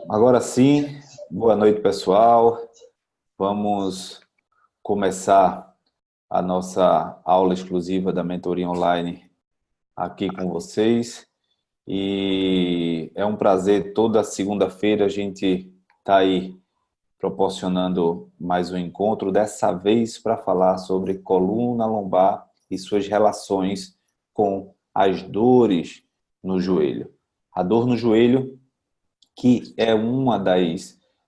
Agora sim, boa noite, pessoal. Vamos começar a nossa aula exclusiva da mentoria online aqui com vocês. E é um prazer, toda segunda-feira a gente está aí proporcionando mais um encontro, dessa vez para falar sobre coluna lombar e suas relações com as dores no joelho. A dor no joelho, que é uma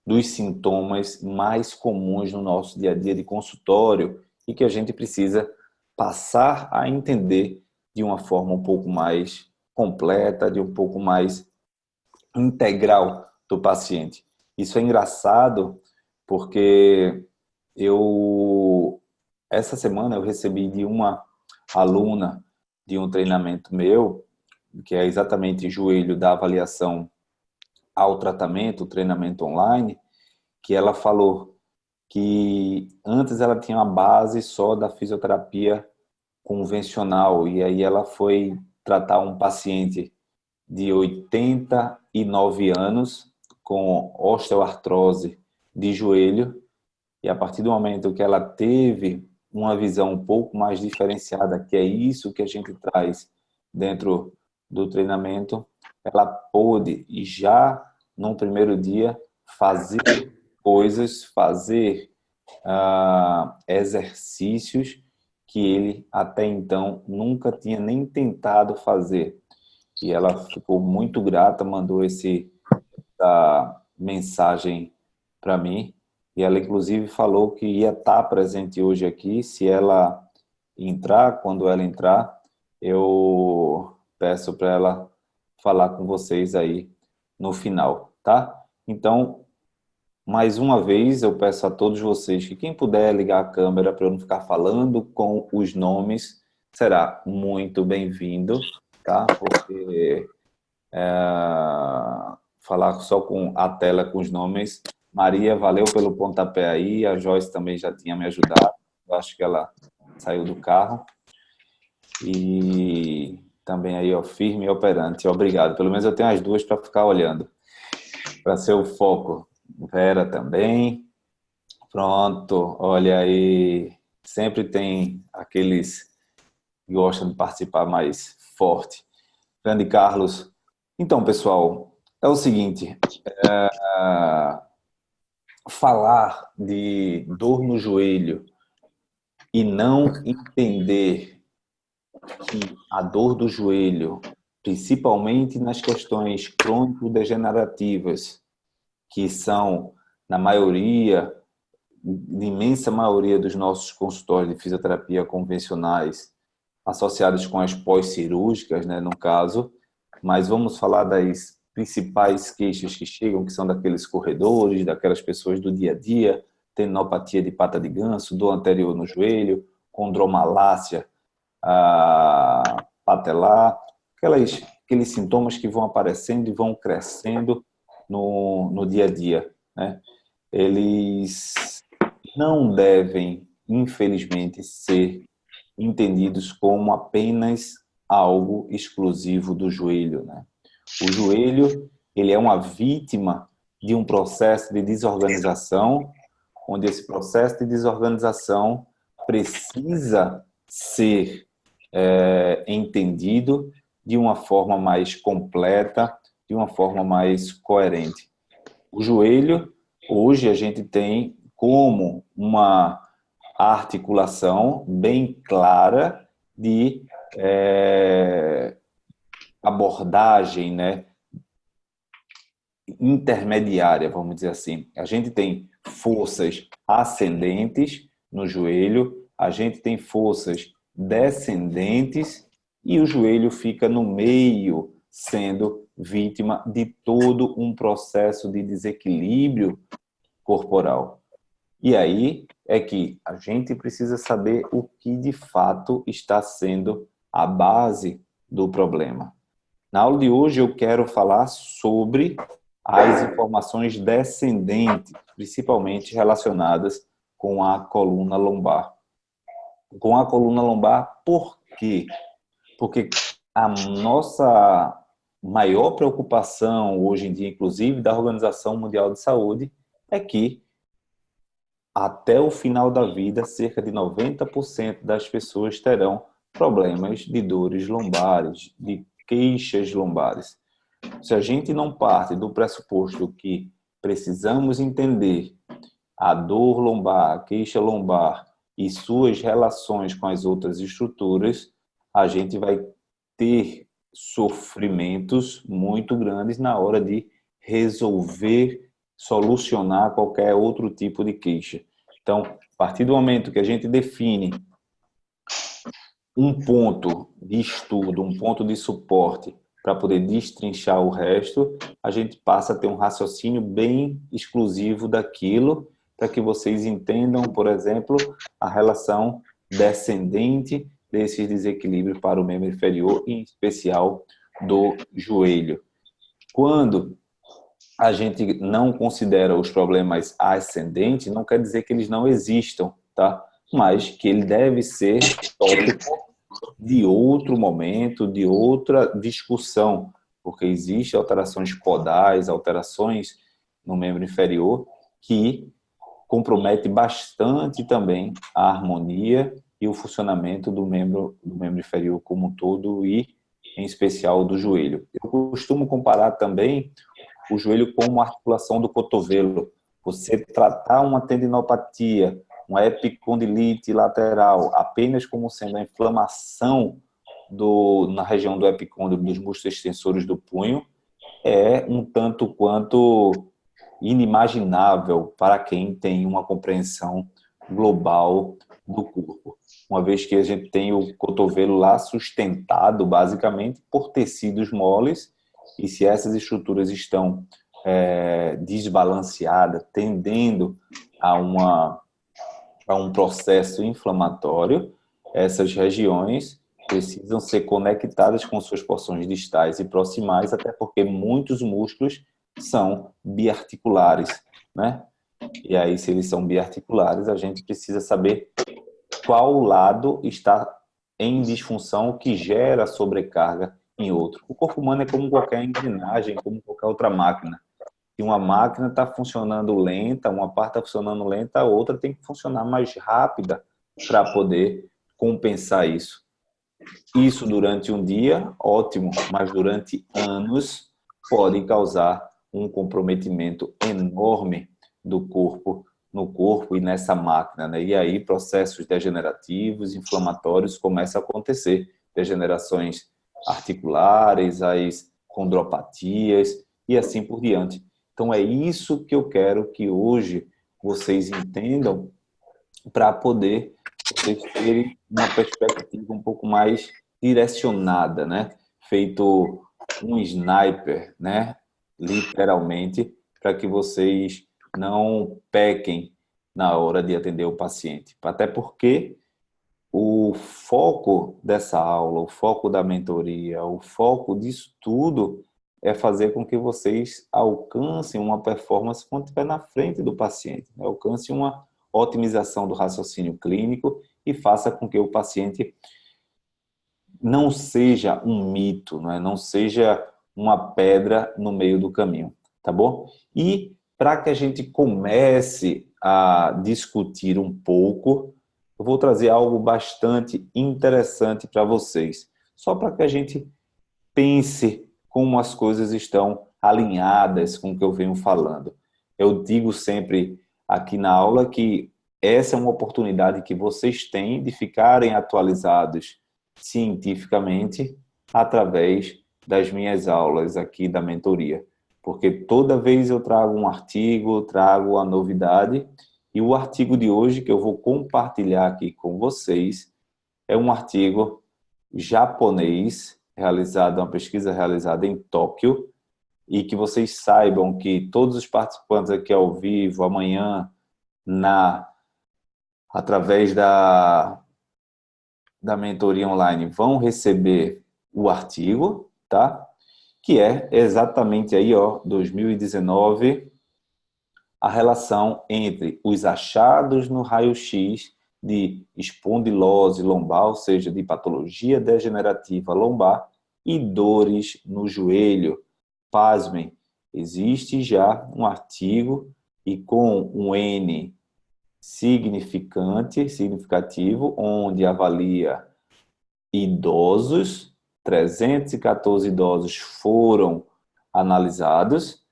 dos sintomas mais comuns no nosso dia a dia de consultório e que a gente precisa passar a entender de uma forma um pouco mais completa, de um pouco mais integral do paciente. Isso é engraçado porque essa semana eu recebi de uma aluna de um treinamento meu, que é exatamente joelho da avaliação ao tratamento, o treinamento online, que ela falou que antes ela tinha uma base só da fisioterapia convencional, e aí ela foi tratar um paciente de 89 anos com osteoartrose de joelho, e a partir do momento que ela teve uma visão um pouco mais diferenciada, que é isso que a gente traz dentro do treinamento, ela pôde já no primeiro dia fazer coisas, fazer exercícios que ele até então nunca tinha nem tentado fazer. E ela ficou muito grata, mandou essa mensagem para mim. E ela, inclusive, falou que ia estar presente hoje aqui. Se ela entrar, quando ela entrar, eu peço para ela falar com vocês aí no final, tá? Então, mais uma vez, eu peço a todos vocês que quem puder ligar a câmera para eu não ficar falando com os nomes, será muito bem-vindo, tá? Porque falar só com a tela com os nomes. Maria, valeu pelo pontapé aí. A Joyce também já tinha me ajudado. Eu acho que ela saiu do carro. E também aí, ó, firme e operante. Obrigado. Pelo menos eu tenho as duas para ficar olhando, para ser o foco. Vera também. Pronto, olha aí. Sempre tem aqueles que gostam de participar mais forte. Grande Carlos. Então, pessoal, é o seguinte, falar de dor no joelho e não entender que a dor do joelho, principalmente nas questões crônico-degenerativas, que são, na maioria, imensa maioria dos nossos consultórios de fisioterapia convencionais, associados com as pós-cirúrgicas, né, no caso, mas vamos falar das principais queixas que chegam, que são daqueles corredores, daquelas pessoas do dia a dia, tendinopatia de pata de ganso, dor anterior no joelho, condromalácia patelar, aqueles sintomas que vão aparecendo e vão crescendo no dia a dia, né? Eles não devem, infelizmente, ser entendidos como apenas algo exclusivo do joelho, né? O joelho, ele é uma vítima de um processo de desorganização, onde esse processo de desorganização precisa ser entendido de uma forma mais completa, de uma forma mais coerente. O joelho, hoje a gente tem como uma articulação bem clara de abordagem, né, intermediária, vamos dizer assim. A gente tem forças ascendentes no joelho, a gente tem forças descendentes e o joelho fica no meio, sendo vítima de todo um processo de desequilíbrio corporal. E aí é que a gente precisa saber o que de fato está sendo a base do problema. Na aula de hoje eu quero falar sobre as informações descendentes, principalmente relacionadas com a coluna lombar. Com a coluna lombar, por quê? Porque a nossa maior preocupação hoje em dia, inclusive da Organização Mundial de Saúde, é que até o final da vida, cerca de 90% das pessoas terão problemas de dores lombares, de queixas lombares. Se a gente não parte do pressuposto que precisamos entender a dor lombar, a queixa lombar e suas relações com as outras estruturas, a gente vai ter sofrimentos muito grandes na hora de resolver, solucionar qualquer outro tipo de queixa. Então, a partir do momento que a gente define um ponto de estudo, um ponto de suporte para poder destrinchar o resto, a gente passa a ter um raciocínio bem exclusivo daquilo, para que vocês entendam, por exemplo, a relação descendente desses desequilíbrios para o membro inferior, em especial do joelho. Quando a gente não considera os problemas ascendentes, não quer dizer que eles não existam, tá? Mas que ele deve ser tópico de outro momento, de outra discussão, porque existem alterações podais, alterações no membro inferior que compromete bastante também a harmonia e o funcionamento do membro inferior como um todo e, em especial, do joelho. Eu costumo comparar também o joelho com uma articulação do cotovelo. Você tratar uma tendinopatia, uma epicondilite lateral, apenas como sendo a inflamação na região do epicôndilo dos músculos extensores do punho, é um tanto quanto inimaginável para quem tem uma compreensão global do corpo. Uma vez que a gente tem o cotovelo lá sustentado, basicamente, por tecidos moles, e se essas estruturas estão desbalanceadas, tendendo a um processo inflamatório, essas regiões precisam ser conectadas com suas porções distais e proximais, até porque muitos músculos são biarticulares, né? E aí, se eles são biarticulares, a gente precisa saber qual lado está em disfunção que gera sobrecarga em outro. O corpo humano é como qualquer engrenagem, como qualquer outra máquina. Se uma máquina está funcionando lenta, uma parte está funcionando lenta, a outra tem que funcionar mais rápida para poder compensar isso. Isso durante um dia, ótimo, mas durante anos pode causar um comprometimento enorme do corpo, no corpo e nessa máquina, né? E aí processos degenerativos, inflamatórios começam a acontecer, degenerações articulares, as condropatias e assim por diante. Então é isso que eu quero que hoje vocês entendam para poder vocês terem uma perspectiva um pouco mais direcionada, né? Feito um sniper, né? Literalmente, para que vocês não pequem na hora de atender o paciente. Até porque o foco dessa aula, o foco da mentoria, o foco disso tudo é fazer com que vocês alcancem uma performance quando estiver na frente do paciente, né? Alcancem uma otimização do raciocínio clínico e faça com que o paciente não seja um mito, não seja uma pedra no meio do caminho, tá bom? E para que a gente comece a discutir um pouco, eu vou trazer algo bastante interessante para vocês, só para que a gente pense como as coisas estão alinhadas com o que eu venho falando. Eu digo sempre aqui na aula que essa é uma oportunidade que vocês têm de ficarem atualizados cientificamente através das minhas aulas aqui da mentoria. Porque toda vez eu trago um artigo, trago a novidade, e o artigo de hoje que eu vou compartilhar aqui com vocês é um artigo japonês, uma pesquisa realizada em Tóquio, e que vocês saibam que todos os participantes aqui ao vivo, amanhã, através da mentoria online, vão receber o artigo, tá? Que é exatamente aí, 2019, a relação entre os achados no raio-x de espondilose lombar, ou seja, de patologia degenerativa lombar, e dores no joelho. Pasmem, existe já um artigo e com um N significativo, onde avalia idosos, 314 idosos foram analisados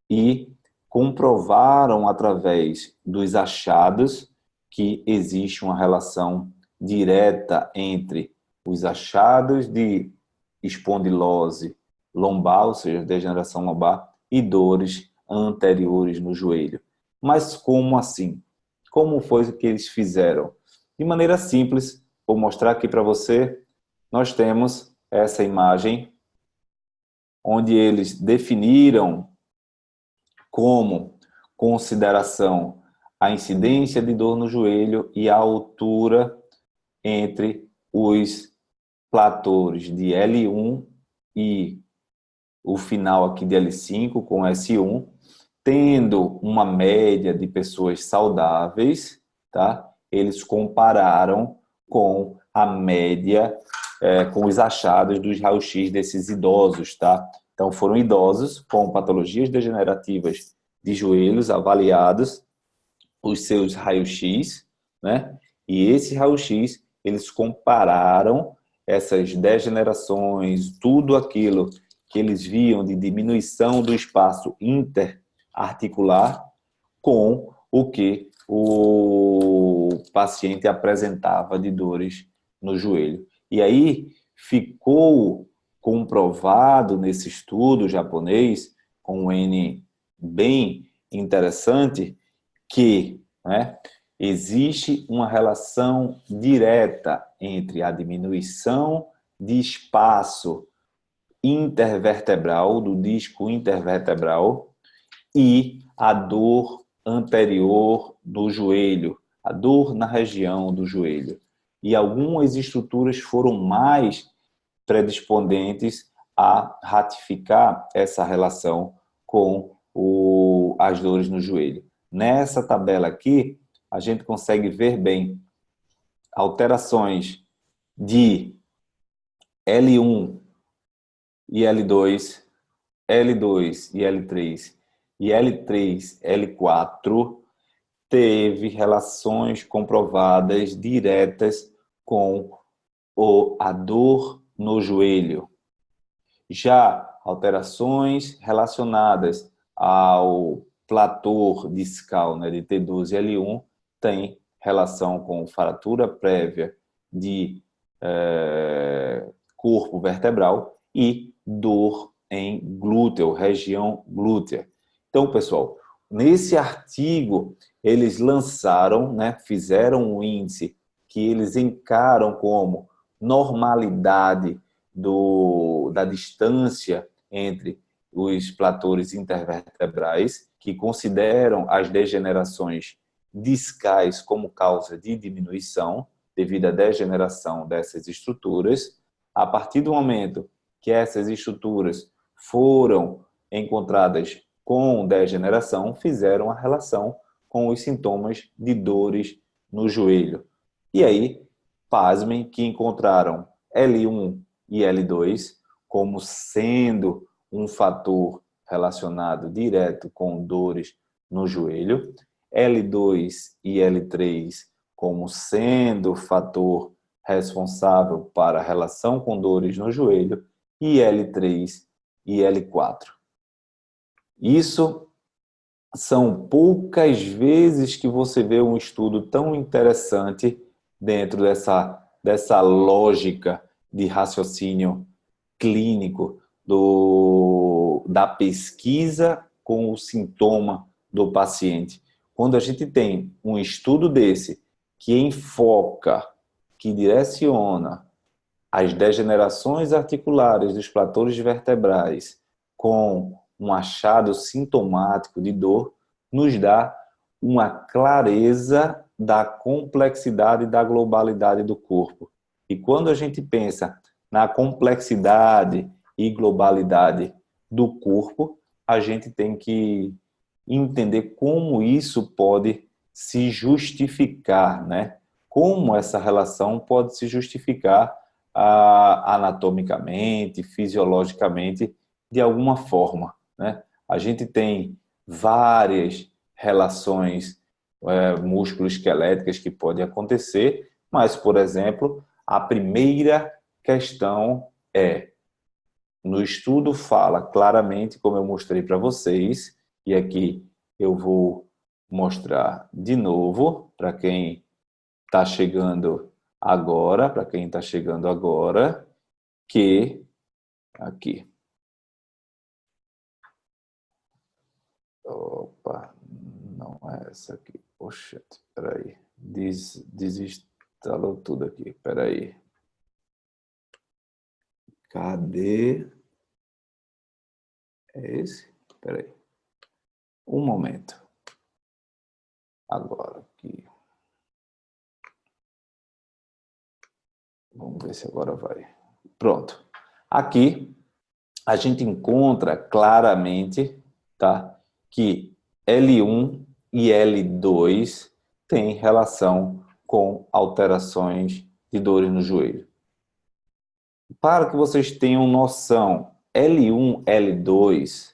e comprovaram através dos achados que existe uma relação direta entre os achados de espondilose lombar, ou seja, degeneração lombar, e dores anteriores no joelho. Mas como assim? Como foi que eles fizeram? De maneira simples, vou mostrar aqui para você. Nós temos essa imagem onde eles definiram como consideração a incidência de dor no joelho e a altura entre os platores de L1 e o final aqui de L5 com S1, tendo uma média de pessoas saudáveis, tá? Eles compararam com a média, com os achados dos raio-x desses idosos, tá? Então, foram idosos com patologias degenerativas de joelhos avaliados, os seus raio-x, né? E esse raio-x, eles compararam essas degenerações, tudo aquilo que eles viam de diminuição do espaço interarticular com o que o paciente apresentava de dores no joelho. E aí ficou comprovado nesse estudo japonês, com um N bem interessante, que, né, existe uma relação direta entre a diminuição de espaço intervertebral, do disco intervertebral, e a dor anterior do joelho, a dor na região do joelho. E algumas estruturas foram mais predisponentes a ratificar essa relação com as dores no joelho. Nessa tabela aqui, a gente consegue ver bem alterações de L1 e L2, L2 e L3, e L3, L4, teve relações comprovadas diretas com a dor no joelho. Já alterações relacionadas ao platô discal, né, de T12 e L1, tem relação com fratura prévia de corpo vertebral e dor em glúteo, região glútea. Então, pessoal, nesse artigo, eles lançaram, né, fizeram um índice que eles encaram como normalidade da distância entre os platores intervertebrais, que consideram as degenerações discais como causa de diminuição devido à degeneração dessas estruturas. A partir do momento que essas estruturas foram encontradas com degeneração, fizeram a relação com os sintomas de dores no joelho. E aí, pasmem que encontraram L1 e L2 como sendo um fator relacionado direto com dores no joelho, L2 e L3 como sendo fator responsável para a relação com dores no joelho, e L3 e L4. Isso são poucas vezes que você vê um estudo tão interessante dentro dessa lógica de raciocínio clínico da pesquisa com o sintoma do paciente. Quando a gente tem um estudo desse que enfoca, que direciona as degenerações articulares dos platores vertebrais com um achado sintomático de dor, nos dá uma clareza da complexidade e da globalidade do corpo. E quando a gente pensa na complexidade e globalidade do corpo, a gente tem que entender como isso pode se justificar, né? Como essa relação pode se justificar anatomicamente, fisiologicamente, de alguma forma, né? A gente tem várias relações músculo-esqueléticas que podem acontecer, mas, por exemplo, a primeira questão no estudo fala claramente, como eu mostrei para vocês, e aqui eu vou mostrar de novo para quem está chegando agora, que aqui, opa, não é essa aqui, poxa, peraí, desinstalou tudo aqui, peraí, cadê? É esse? Peraí, um momento, agora aqui, vamos ver se agora vai, pronto, aqui a gente encontra claramente, tá, que L1 e L2 têm relação com alterações de dores no joelho. Para que vocês tenham noção, L1, L2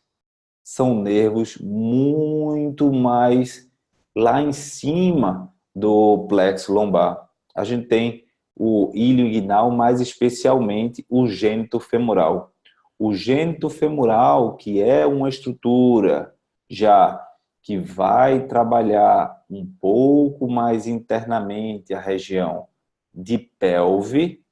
são nervos muito mais lá em cima do plexo lombar. A gente tem o ilho inguinal, mais especialmente o gênito femoral. O gênito femoral, que é uma estrutura já que vai trabalhar um pouco mais internamente a região de pelve,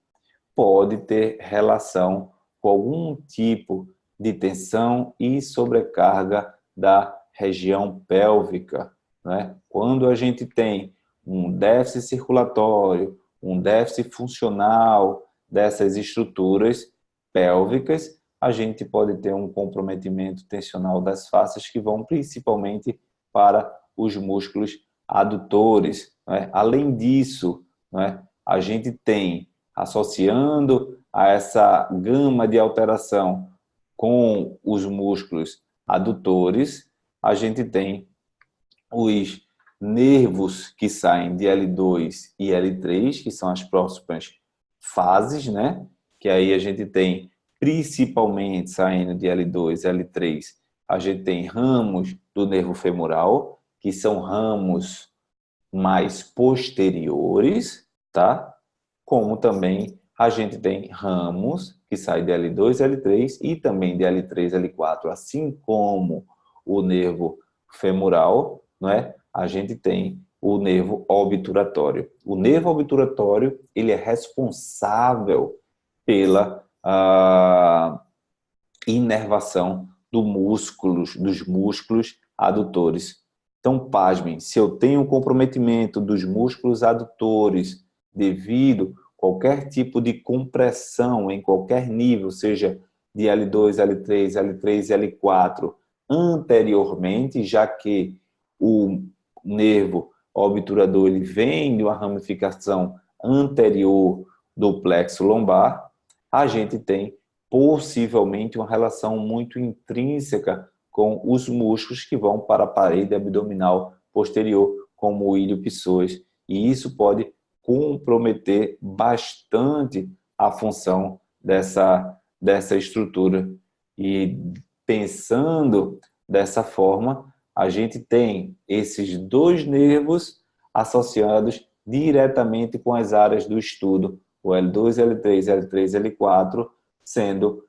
pode ter relação com algum tipo de tensão e sobrecarga da região pélvica, né? Quando a gente tem um déficit circulatório, um déficit funcional dessas estruturas pélvicas, a gente pode ter um comprometimento tensional das fáscias que vão principalmente para os músculos adutores, né? Além disso, né, a gente tem, associando a essa gama de alteração com os músculos adutores, a gente tem os nervos que saem de L2 e L3, que são as próximas fases, né? Que aí a gente tem, principalmente saindo de L2 e L3, a gente tem ramos do nervo femoral, que são ramos mais posteriores, tá? Como também a gente tem ramos que saem de L2, L3 e também de L3, L4, assim como o nervo femoral, não é? A gente tem o nervo obturatório. O nervo obturatório, ele é responsável pela inervação dos músculos adutores. Então, pasmem, se eu tenho um comprometimento dos músculos adutores devido a qualquer tipo de compressão em qualquer nível, seja de L2, L3, L3 e L4, anteriormente, já que o nervo obturador ele vem de uma ramificação anterior do plexo lombar, a gente tem possivelmente uma relação muito intrínseca com os músculos que vão para a parede abdominal posterior, como o ilho psoas. E isso pode comprometer bastante a função dessa estrutura. E pensando dessa forma, a gente tem esses dois nervos associados diretamente com as áreas do estudo, o L2, L3, L3, L4, sendo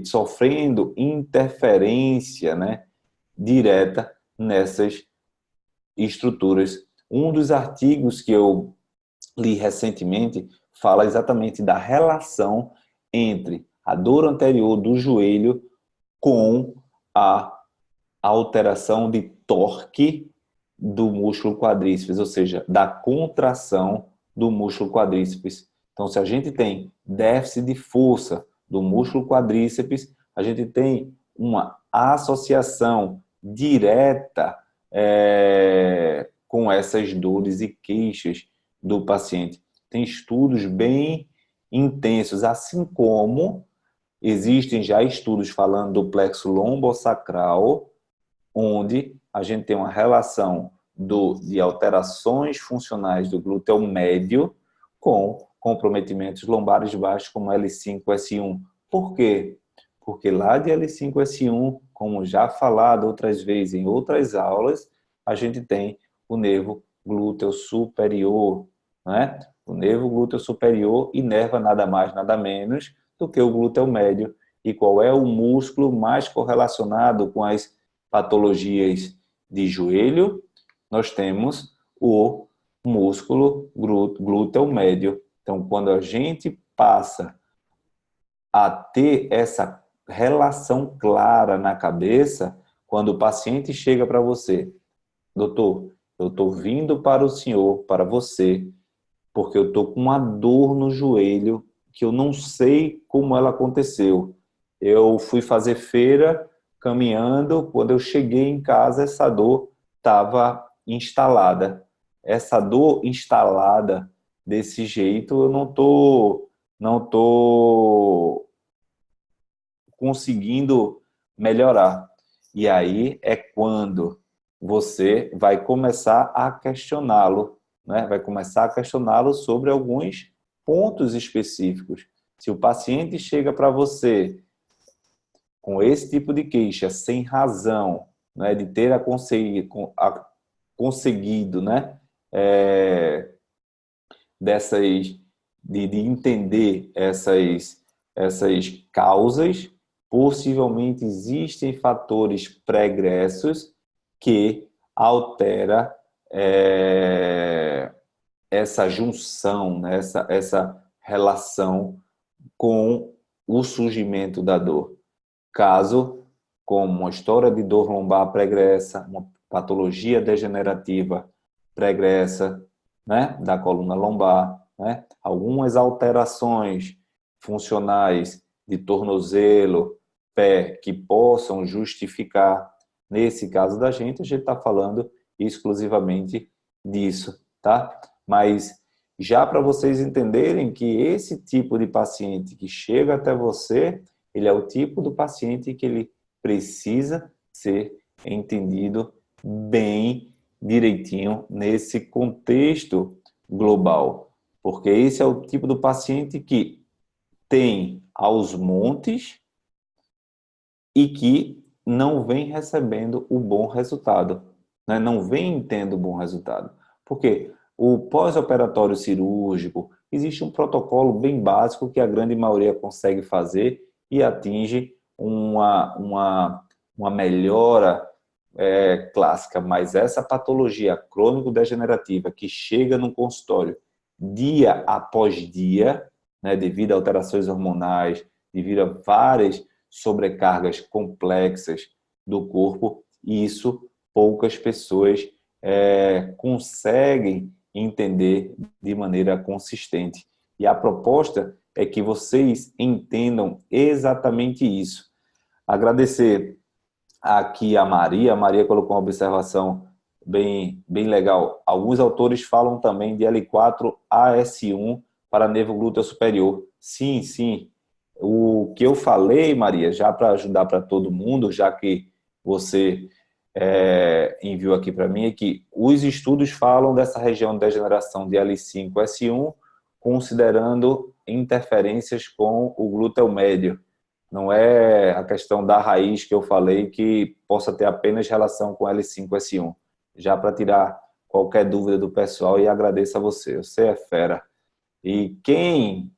sofrendo interferência, né, direta nessas estruturas. Um dos artigos que eu li recentemente fala exatamente da relação entre a dor anterior do joelho com a alteração de torque do músculo quadríceps, ou seja, da contração do músculo quadríceps. Então, se a gente tem déficit de força do músculo quadríceps, a gente tem uma associação direta com essas dores e queixas do paciente. Tem estudos bem intensos, assim como existem já estudos falando do plexo lombosacral, onde a gente tem uma relação de alterações funcionais do glúteo médio com comprometimentos lombares baixos como L5, S1. Por quê? Porque lá de L5, S1, como já falado outras vezes em outras aulas, a gente tem o nervo glúteo superior, né? O nervo glúteo superior inerva nada mais, nada menos do que o glúteo médio. E qual é o músculo mais correlacionado com as patologias de joelho? Nós temos o músculo glúteo médio. Então, quando a gente passa a ter essa relação clara na cabeça, quando o paciente chega para você, doutor, eu estou vindo para o senhor, para você, porque eu estou com uma dor no joelho que eu não sei como ela aconteceu. Eu fui fazer feira caminhando, quando eu cheguei em casa, essa dor estava instalada. Essa dor instalada desse jeito, eu não tô conseguindo melhorar. E aí é quando você vai começar a questioná-lo, né? Vai começar a questioná-lo sobre alguns pontos específicos. Se o paciente chega para você com esse tipo de queixa, sem razão, né, de ter conseguido, né, de entender essas causas, possivelmente existem fatores pregressos que altera essa junção, né, essa relação com o surgimento da dor. Caso, como uma história de dor lombar pregressa, uma patologia degenerativa pregressa, né, da coluna lombar, né, algumas alterações funcionais de tornozelo, pé, que possam justificar. Nesse caso da gente, a gente está falando exclusivamente disso, tá? Mas já para vocês entenderem que esse tipo de paciente que chega até você, ele é o tipo do paciente que ele precisa ser entendido bem direitinho nesse contexto global. Porque esse é o tipo do paciente que tem aos montes e que não vem recebendo o bom resultado, né? Não vem tendo o bom resultado. Porque o pós-operatório cirúrgico, existe um protocolo bem básico que a grande maioria consegue fazer e atinge uma melhora clássica, mas essa patologia crônico-degenerativa que chega no consultório dia após dia, né, devido a alterações hormonais, devido a várias sobrecargas complexas do corpo, e isso poucas pessoas conseguem entender de maneira consistente. E a proposta é que vocês entendam exatamente isso. Agradecer aqui a Maria colocou uma observação bem legal. Alguns autores falam também de L4-AS1 para nervo glúteo superior. Sim, sim. O que eu falei, Maria, já para ajudar para todo mundo, já que você enviou aqui para mim, é que os estudos falam dessa região de degeneração de L5-S1, considerando interferências com o glúteo médio. Não é a questão da raiz que eu falei que possa ter apenas relação com L5-S1. Já para tirar qualquer dúvida do pessoal, e agradeço a você. Você é fera. E quem,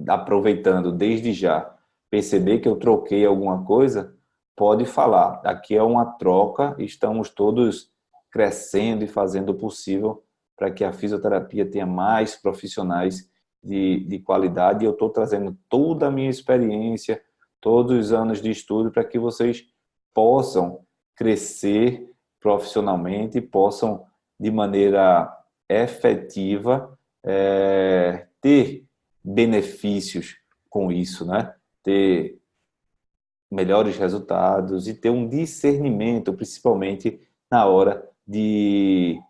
aproveitando desde já, perceber que eu troquei alguma coisa, pode falar. Aqui é uma troca, estamos todos crescendo e fazendo o possível para que a fisioterapia tenha mais profissionais de qualidade. E eu estou trazendo toda a minha experiência, todos os anos de estudo, para que vocês possam crescer profissionalmente, possam, de maneira efetiva, ter benefícios com isso, né? Ter melhores resultados e ter um discernimento, principalmente na hora de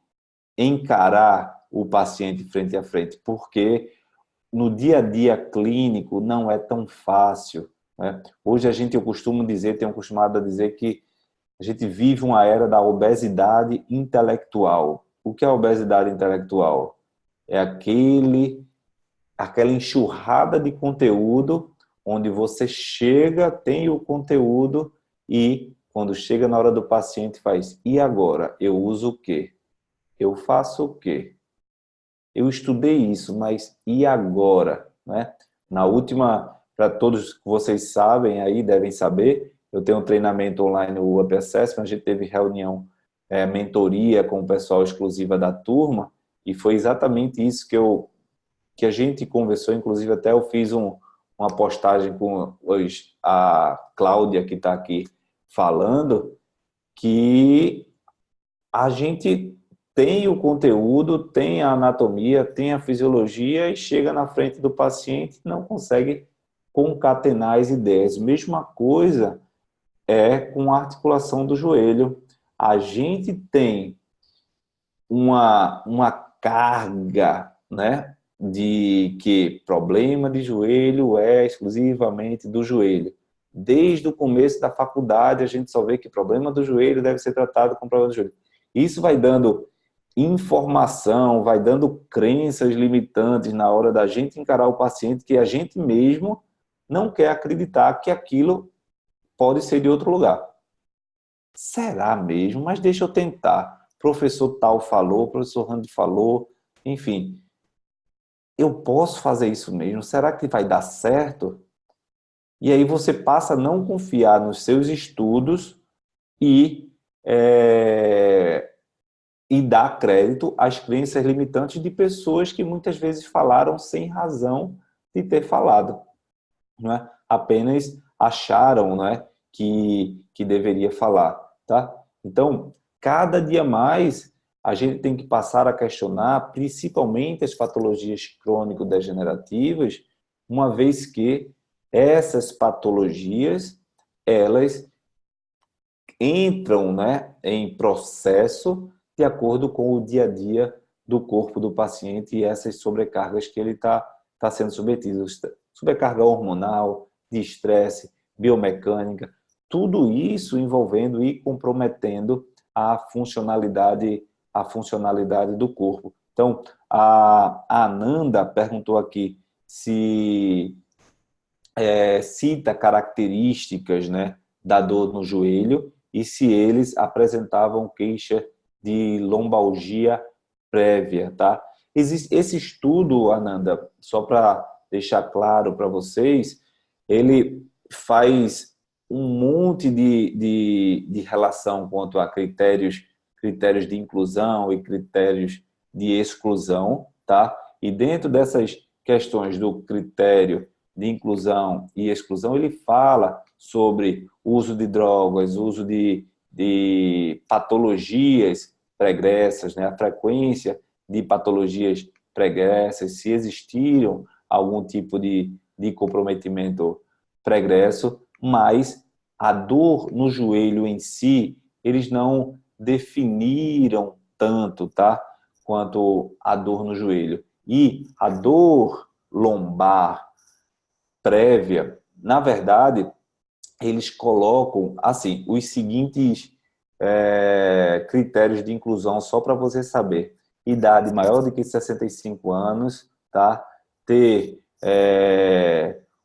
encarar o paciente frente a frente, porque no dia a dia clínico não é tão fácil, né? Hoje eu costumo dizer, tenho acostumado a dizer que a gente vive uma era da obesidade intelectual. O que é a obesidade intelectual? É aquela enxurrada de conteúdo, onde você chega, tem o conteúdo e quando chega na hora do paciente faz, e agora? Eu uso o quê? Eu faço o quê? Eu estudei isso, mas e agora? Né? Na última, para todos que vocês sabem aí, devem saber, eu tenho um treinamento online, o Up Assessment, a gente teve reunião, mentoria com o pessoal exclusiva da turma, e foi exatamente isso que a gente conversou, inclusive até eu fiz uma postagem com hoje, a Cláudia, que está aqui falando, que a gente tem o conteúdo, tem a anatomia, tem a fisiologia e chega na frente do paciente e não consegue concatenar as ideias. Mesma coisa é com a articulação do joelho. A gente tem uma carga, né, de que problema de joelho é exclusivamente do joelho. Desde o começo da faculdade, a gente só vê que problema do joelho deve ser tratado com problema do joelho. Isso vai dando informação, vai dando crenças limitantes na hora da gente encarar o paciente que a gente mesmo não quer acreditar que aquilo pode ser de outro lugar. Será mesmo? Mas deixa eu tentar. Professor tal falou, professor Randy falou, enfim. Eu posso fazer isso mesmo? Será que vai dar certo? E aí você passa a não confiar nos seus estudos e, e dar crédito às crenças limitantes de pessoas que muitas vezes falaram sem razão de ter falado. Não é? Apenas acharam, não é, que deveria falar. Tá? Então, cada dia mais, a gente tem que passar a questionar, principalmente as patologias crônico-degenerativas, uma vez que essas patologias, elas entram, né, em processo de acordo com o dia a dia do corpo do paciente e essas sobrecargas que ele tá sendo submetido. Sobrecarga hormonal, de estresse, biomecânica, tudo isso envolvendo e comprometendo a funcionalidade do corpo. Então, a Ananda perguntou aqui se cita características, né, da dor no joelho e se eles apresentavam queixa de lombalgia prévia, tá? Esse estudo, Ananda, só para deixar claro para vocês, ele faz um monte de relação quanto a critérios de inclusão e critérios de exclusão, tá? E dentro dessas questões do critério de inclusão e exclusão, ele fala sobre uso de drogas, uso de patologias pregressas, né? A frequência de patologias pregressas, se existiram algum tipo de comprometimento pregresso, mas a dor no joelho em si, eles não definiram tanto, tá? Quanto a dor no joelho. E a dor lombar prévia, na verdade, eles colocam assim os seguintes critérios de inclusão, só para você saber: idade maior do que 65 anos, tá? Ter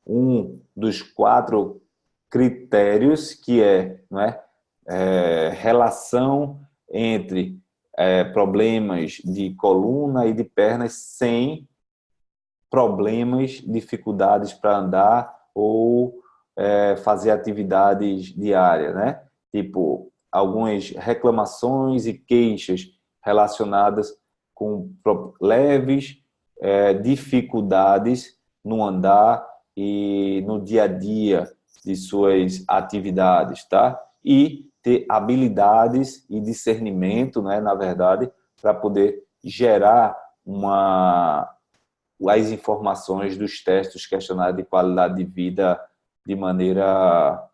um dos 4 critérios que não é, relação entre problemas de coluna e de pernas sem problemas, dificuldades para andar ou fazer atividades diárias, né? Tipo, algumas reclamações e queixas relacionadas com leves dificuldades no andar e no dia a dia de suas atividades, tá? E ter habilidades e discernimento, né, na verdade, para poder gerar as informações dos testes questionários de qualidade de vida de maneira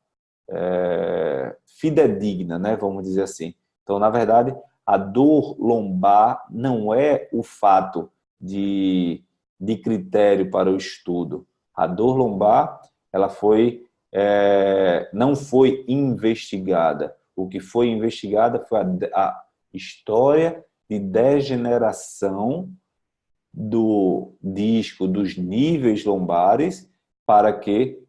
fidedigna, né? Vamos dizer assim. Então, na verdade, a dor lombar não é o fato de critério para o estudo. A dor lombar, ela não foi investigada. O que foi investigada foi a história de degeneração do disco, dos níveis lombares, para que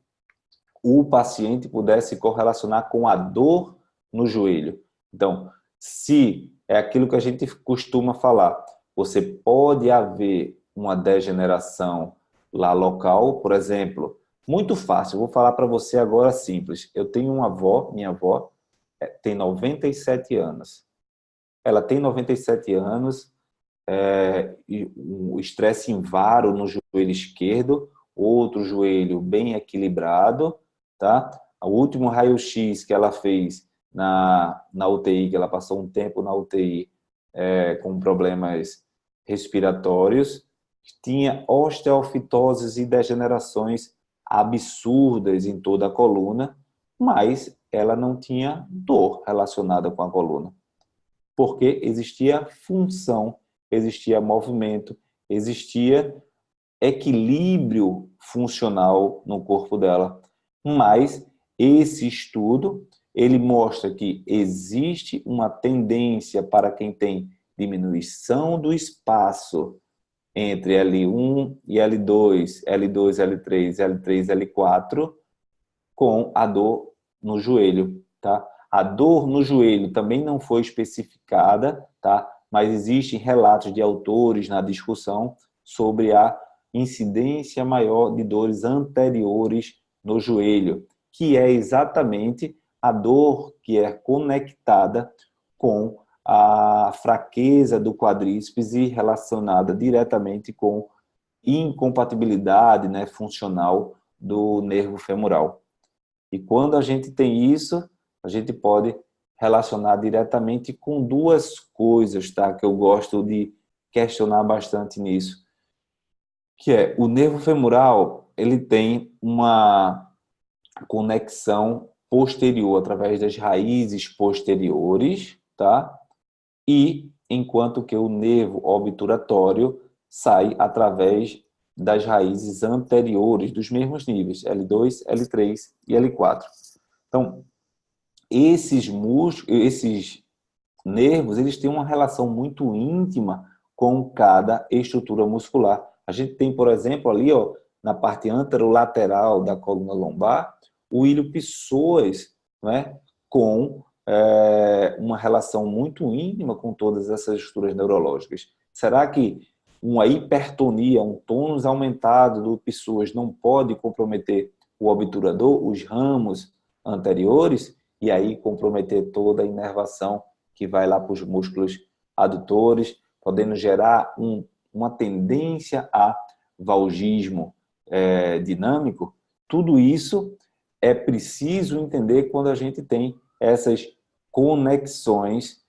o paciente pudesse correlacionar com a dor no joelho. Então, se é aquilo que a gente costuma falar, você pode haver uma degeneração lá local, por exemplo, muito fácil, vou falar para você agora simples. Eu tenho uma avó, minha avó, tem 97 anos. Ela tem 97 anos, e o estresse em varo no joelho esquerdo, outro joelho bem equilibrado, tá? O último raio-x que ela fez na UTI, que ela passou um tempo na UTI com problemas respiratórios, tinha osteofitoses e degenerações absurdas em toda a coluna, mas ela não tinha dor relacionada com a coluna, porque existia função, existia movimento, existia equilíbrio funcional no corpo dela. Mas esse estudo, ele mostra que existe uma tendência para quem tem diminuição do espaço entre L1 e L2, L2, L3, L3, L4, com a dor no joelho, tá? A dor no joelho também não foi especificada, tá? Mas existem relatos de autores na discussão sobre a incidência maior de dores anteriores no joelho, que é exatamente a dor que é conectada com a fraqueza do quadríceps e relacionada diretamente com incompatibilidade, né, funcional do nervo femoral. E quando a gente tem isso, a gente pode relacionar diretamente com duas coisas, tá? Que eu gosto de questionar bastante nisso. Que é, o nervo femoral, ele tem uma conexão posterior, através das raízes posteriores, tá? E enquanto que o nervo obturatório sai através das raízes anteriores dos mesmos níveis, L2, L3 e L4. Então, esses músculos, esses nervos, eles têm uma relação muito íntima com cada estrutura muscular. A gente tem, por exemplo, ali, ó, na parte anterolateral da coluna lombar, o ilho psoas, né, com uma relação muito íntima com todas essas estruturas neurológicas. Será que uma hipertonia, um tônus aumentado do psoas não pode comprometer o obturador, os ramos anteriores, e aí comprometer toda a inervação que vai lá para os músculos adutores, podendo gerar uma tendência a valgismo dinâmico? Tudo isso é preciso entender quando a gente tem essas conexões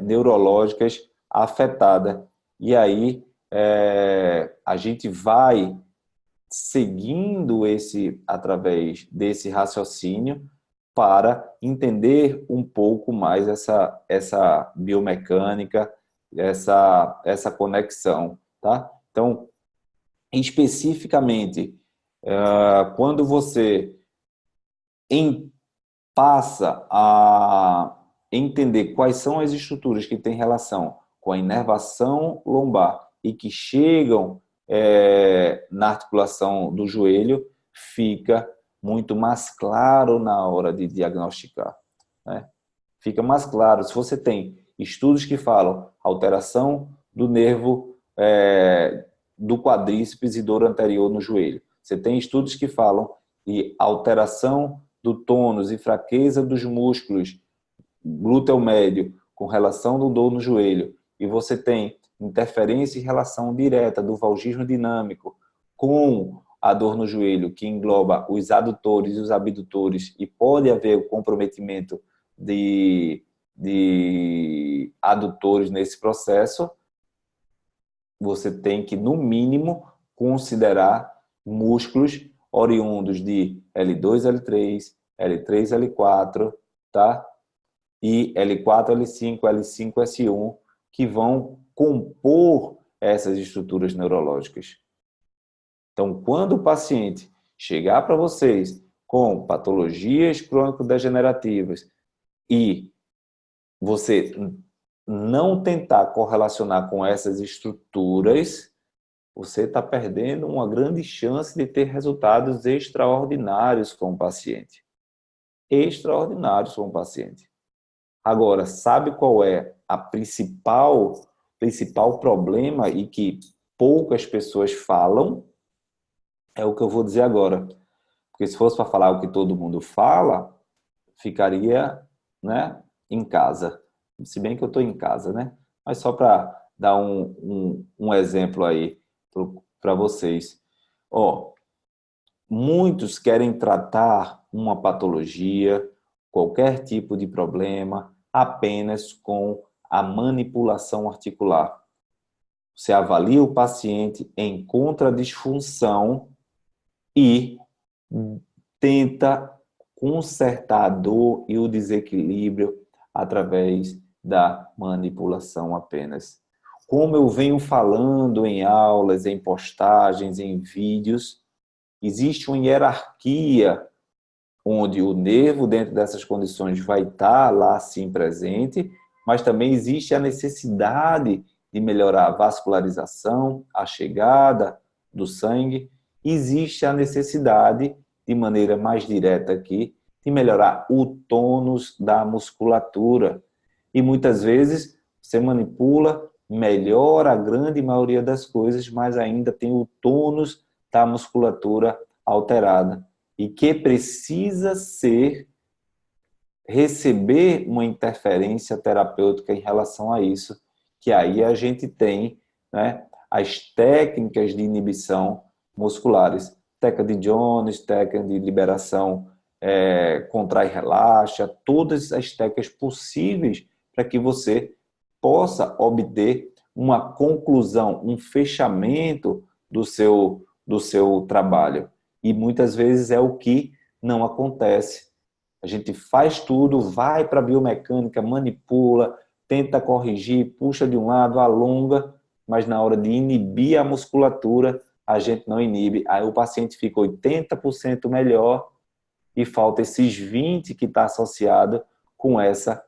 neurológicas afetadas. E aí a gente vai seguindo através desse raciocínio para entender um pouco mais essa biomecânica, essa conexão, tá? Então, especificamente, quando você passa a entender quais são as estruturas que têm relação com a inervação lombar e que chegam na articulação do joelho, fica muito mais claro na hora de diagnosticar, né? Fica mais claro. Se você tem estudos que falam alteração do nervo do quadríceps e dor anterior no joelho, você tem estudos que falam de alteração do tônus e fraqueza dos músculos glúteo médio com relação do dor no joelho, e você tem interferência e relação direta do valgismo dinâmico com a dor no joelho, que engloba os adutores e os abdutores, e pode haver o comprometimento de adutores nesse processo, você tem que, no mínimo, considerar músculos oriundos de L2, L3, L3, L4, tá? E L4, L5, L5, S1, que vão compor essas estruturas neurológicas. Então, quando o paciente chegar para vocês com patologias crônico-degenerativas e você não tentar correlacionar com essas estruturas, você está perdendo uma grande chance de ter resultados extraordinários com o paciente. Extraordinários com o paciente. Agora, sabe qual é a principal problema e que poucas pessoas falam? É o que eu vou dizer agora. Porque se fosse para falar o que todo mundo fala, ficaria, né, em casa. Se bem que eu estou em casa, né? Mas só para dar um exemplo aí para vocês. Ó, muitos querem tratar uma patologia, qualquer tipo de problema, apenas com a manipulação articular. Você avalia o paciente, encontra a disfunção e tenta consertar a dor e o desequilíbrio através da manipulação apenas. Como eu venho falando em aulas, em postagens, em vídeos, existe uma hierarquia onde o nervo, dentro dessas condições, vai estar lá sim presente, mas também existe a necessidade de melhorar a vascularização, a chegada do sangue. Existe a necessidade, de maneira mais direta aqui, de melhorar o tônus da musculatura. E muitas vezes você manipula, melhora a grande maioria das coisas, mas ainda tem o tônus da musculatura alterada e que precisa receber uma interferência terapêutica em relação a isso, que aí a gente tem, né, as técnicas de inibição musculares, técnica de Jones, técnica de liberação contrai e relaxa, todas as técnicas possíveis para que você possa obter uma conclusão, um fechamento do seu trabalho. E muitas vezes é o que não acontece. A gente faz tudo, vai para a biomecânica, manipula, tenta corrigir, puxa de um lado, alonga, mas na hora de inibir a musculatura, a gente não inibe. Aí o paciente fica 80% melhor e falta esses 20% que está associado com essa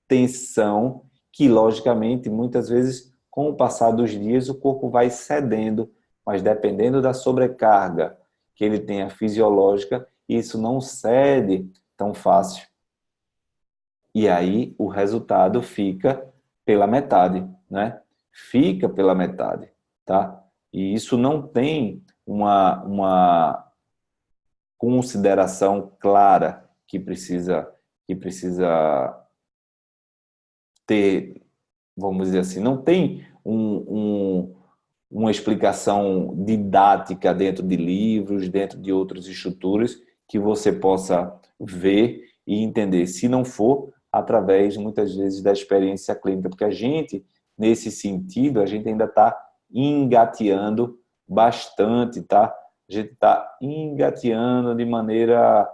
tensão que, logicamente, muitas vezes, com o passar dos dias, o corpo vai cedendo, mas dependendo da sobrecarga que ele tenha fisiológica, isso não cede tão fácil. E aí o resultado fica pela metade, né? Fica pela metade, tá? E isso não tem uma consideração clara que precisa ter, vamos dizer assim, não tem uma explicação didática dentro de livros, dentro de outras estruturas que você possa ver e entender, se não for através, muitas vezes, da experiência clínica, porque a gente, nesse sentido, a gente ainda está engateando bastante, tá? A gente está engateando de maneira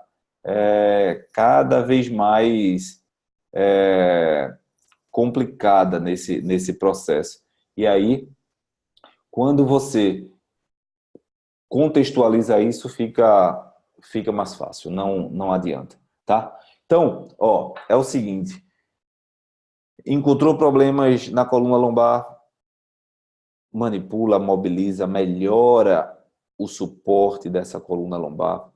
cada vez mais complicada nesse processo. E aí, quando você contextualiza isso, fica mais fácil, não adianta, tá? Então, ó, é o seguinte, encontrou problemas na coluna lombar, manipula, mobiliza, melhora o suporte dessa coluna lombar,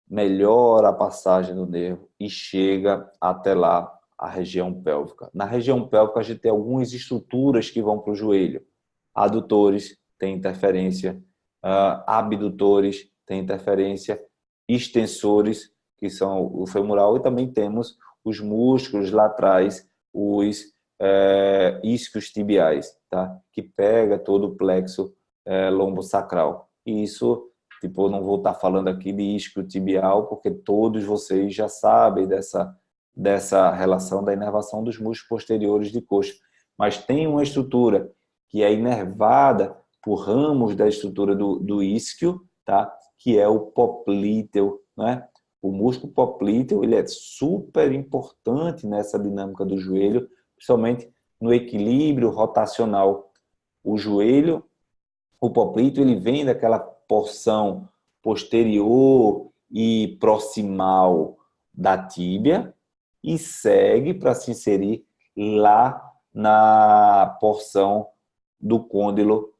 melhora a passagem do nervo e chega até lá a região pélvica. Na região pélvica a gente tem algumas estruturas que vão para o joelho. Adutores têm interferência, abdutores têm interferência, extensores, que são o femoral, e também temos os músculos laterais, os isquios tibiais, tá? Que pega todo o plexo lombosacral. E isso, tipo, eu não vou estar falando aqui de isquio tibial, porque todos vocês já sabem dessa relação da inervação dos músculos posteriores de coxa. Mas tem uma estrutura que é inervada por ramos da estrutura do isquio, tá? Que é o poplíteo, né? O músculo poplíteo, ele é super importante nessa dinâmica do joelho, principalmente no equilíbrio rotacional. O joelho, o poplíteo, ele vem daquela porção posterior e proximal da tíbia e segue para se inserir lá na porção do côndilo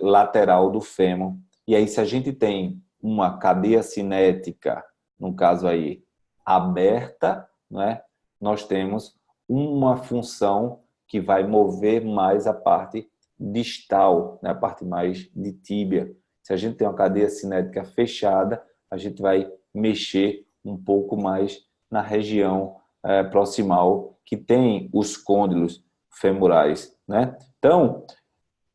lateral do fêmur. E aí, se a gente tem uma cadeia cinética, no caso aí, aberta, né, nós temos uma função que vai mover mais a parte distal, né, a parte mais de tíbia. Se a gente tem uma cadeia cinética fechada, a gente vai mexer um pouco mais na região proximal, que tem os côndilos femorais, né? Então,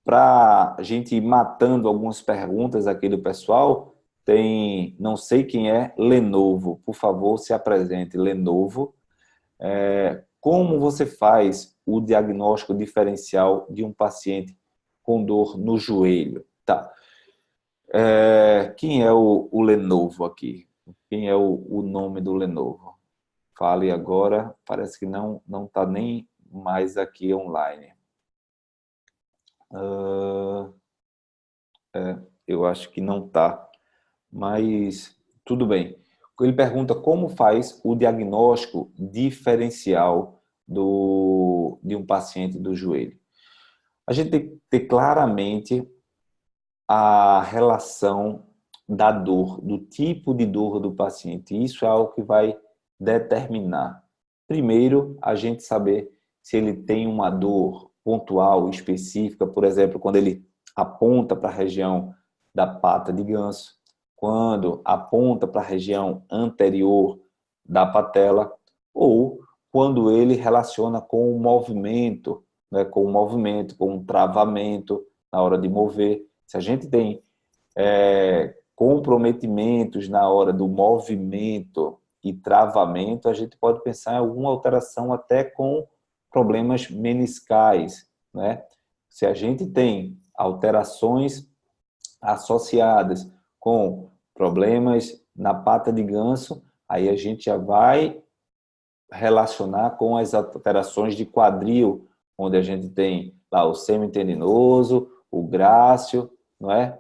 para a gente ir matando algumas perguntas aqui do pessoal, tem, não sei quem é, Lenovo. Por favor, se apresente, Lenovo. Como você faz o diagnóstico diferencial de um paciente com dor no joelho? Tá. Quem é o Lenovo aqui? Quem é o nome do Lenovo? Fale agora. Parece que não está nem mais aqui online. Eu acho que não está, mas tudo bem. Ele pergunta como faz o diagnóstico diferencial de um paciente do joelho. A gente tem que ter claramente a relação da dor, do tipo de dor do paciente. Isso é algo que vai determinar. Primeiro, a gente saber se ele tem uma dor pontual, específica, por exemplo, quando ele aponta para a região da pata de ganso, quando aponta para a região anterior da patela, ou quando ele relaciona com o movimento, né, com um travamento na hora de mover. Se a gente tem comprometimentos na hora do movimento e travamento, a gente pode pensar em alguma alteração até com problemas meniscais, né? Se a gente tem alterações associadas com problemas na pata de ganso, aí a gente já vai relacionar com as alterações de quadril, onde a gente tem lá o semitendinoso, o grácil, não é?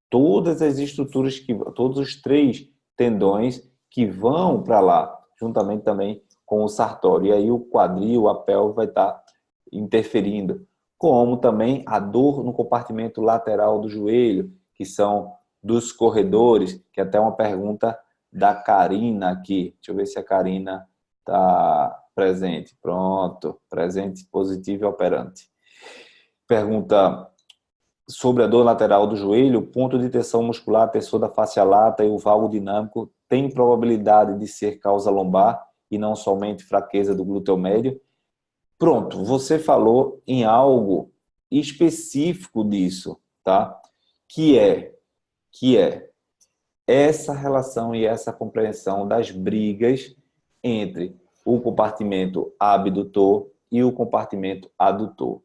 Todas as estruturas, todos os 3 tendões que vão para lá, juntamente também com o sartório. E aí o quadril, a pelve vai estar interferindo. Como também a dor no compartimento lateral do joelho, que são dos corredores, que é até uma pergunta da Karina aqui. Deixa eu ver se a Karina está presente. Pronto, presente, positivo e operante. Pergunta sobre a dor lateral do joelho: o ponto de tensão muscular, tensor da fascia lata e o valgo dinâmico tem probabilidade de ser causa lombar e não somente fraqueza do glúteo médio? Pronto, você falou em algo específico disso, tá? Que é essa relação e essa compreensão das brigas entre o compartimento abdutor e o compartimento adutor.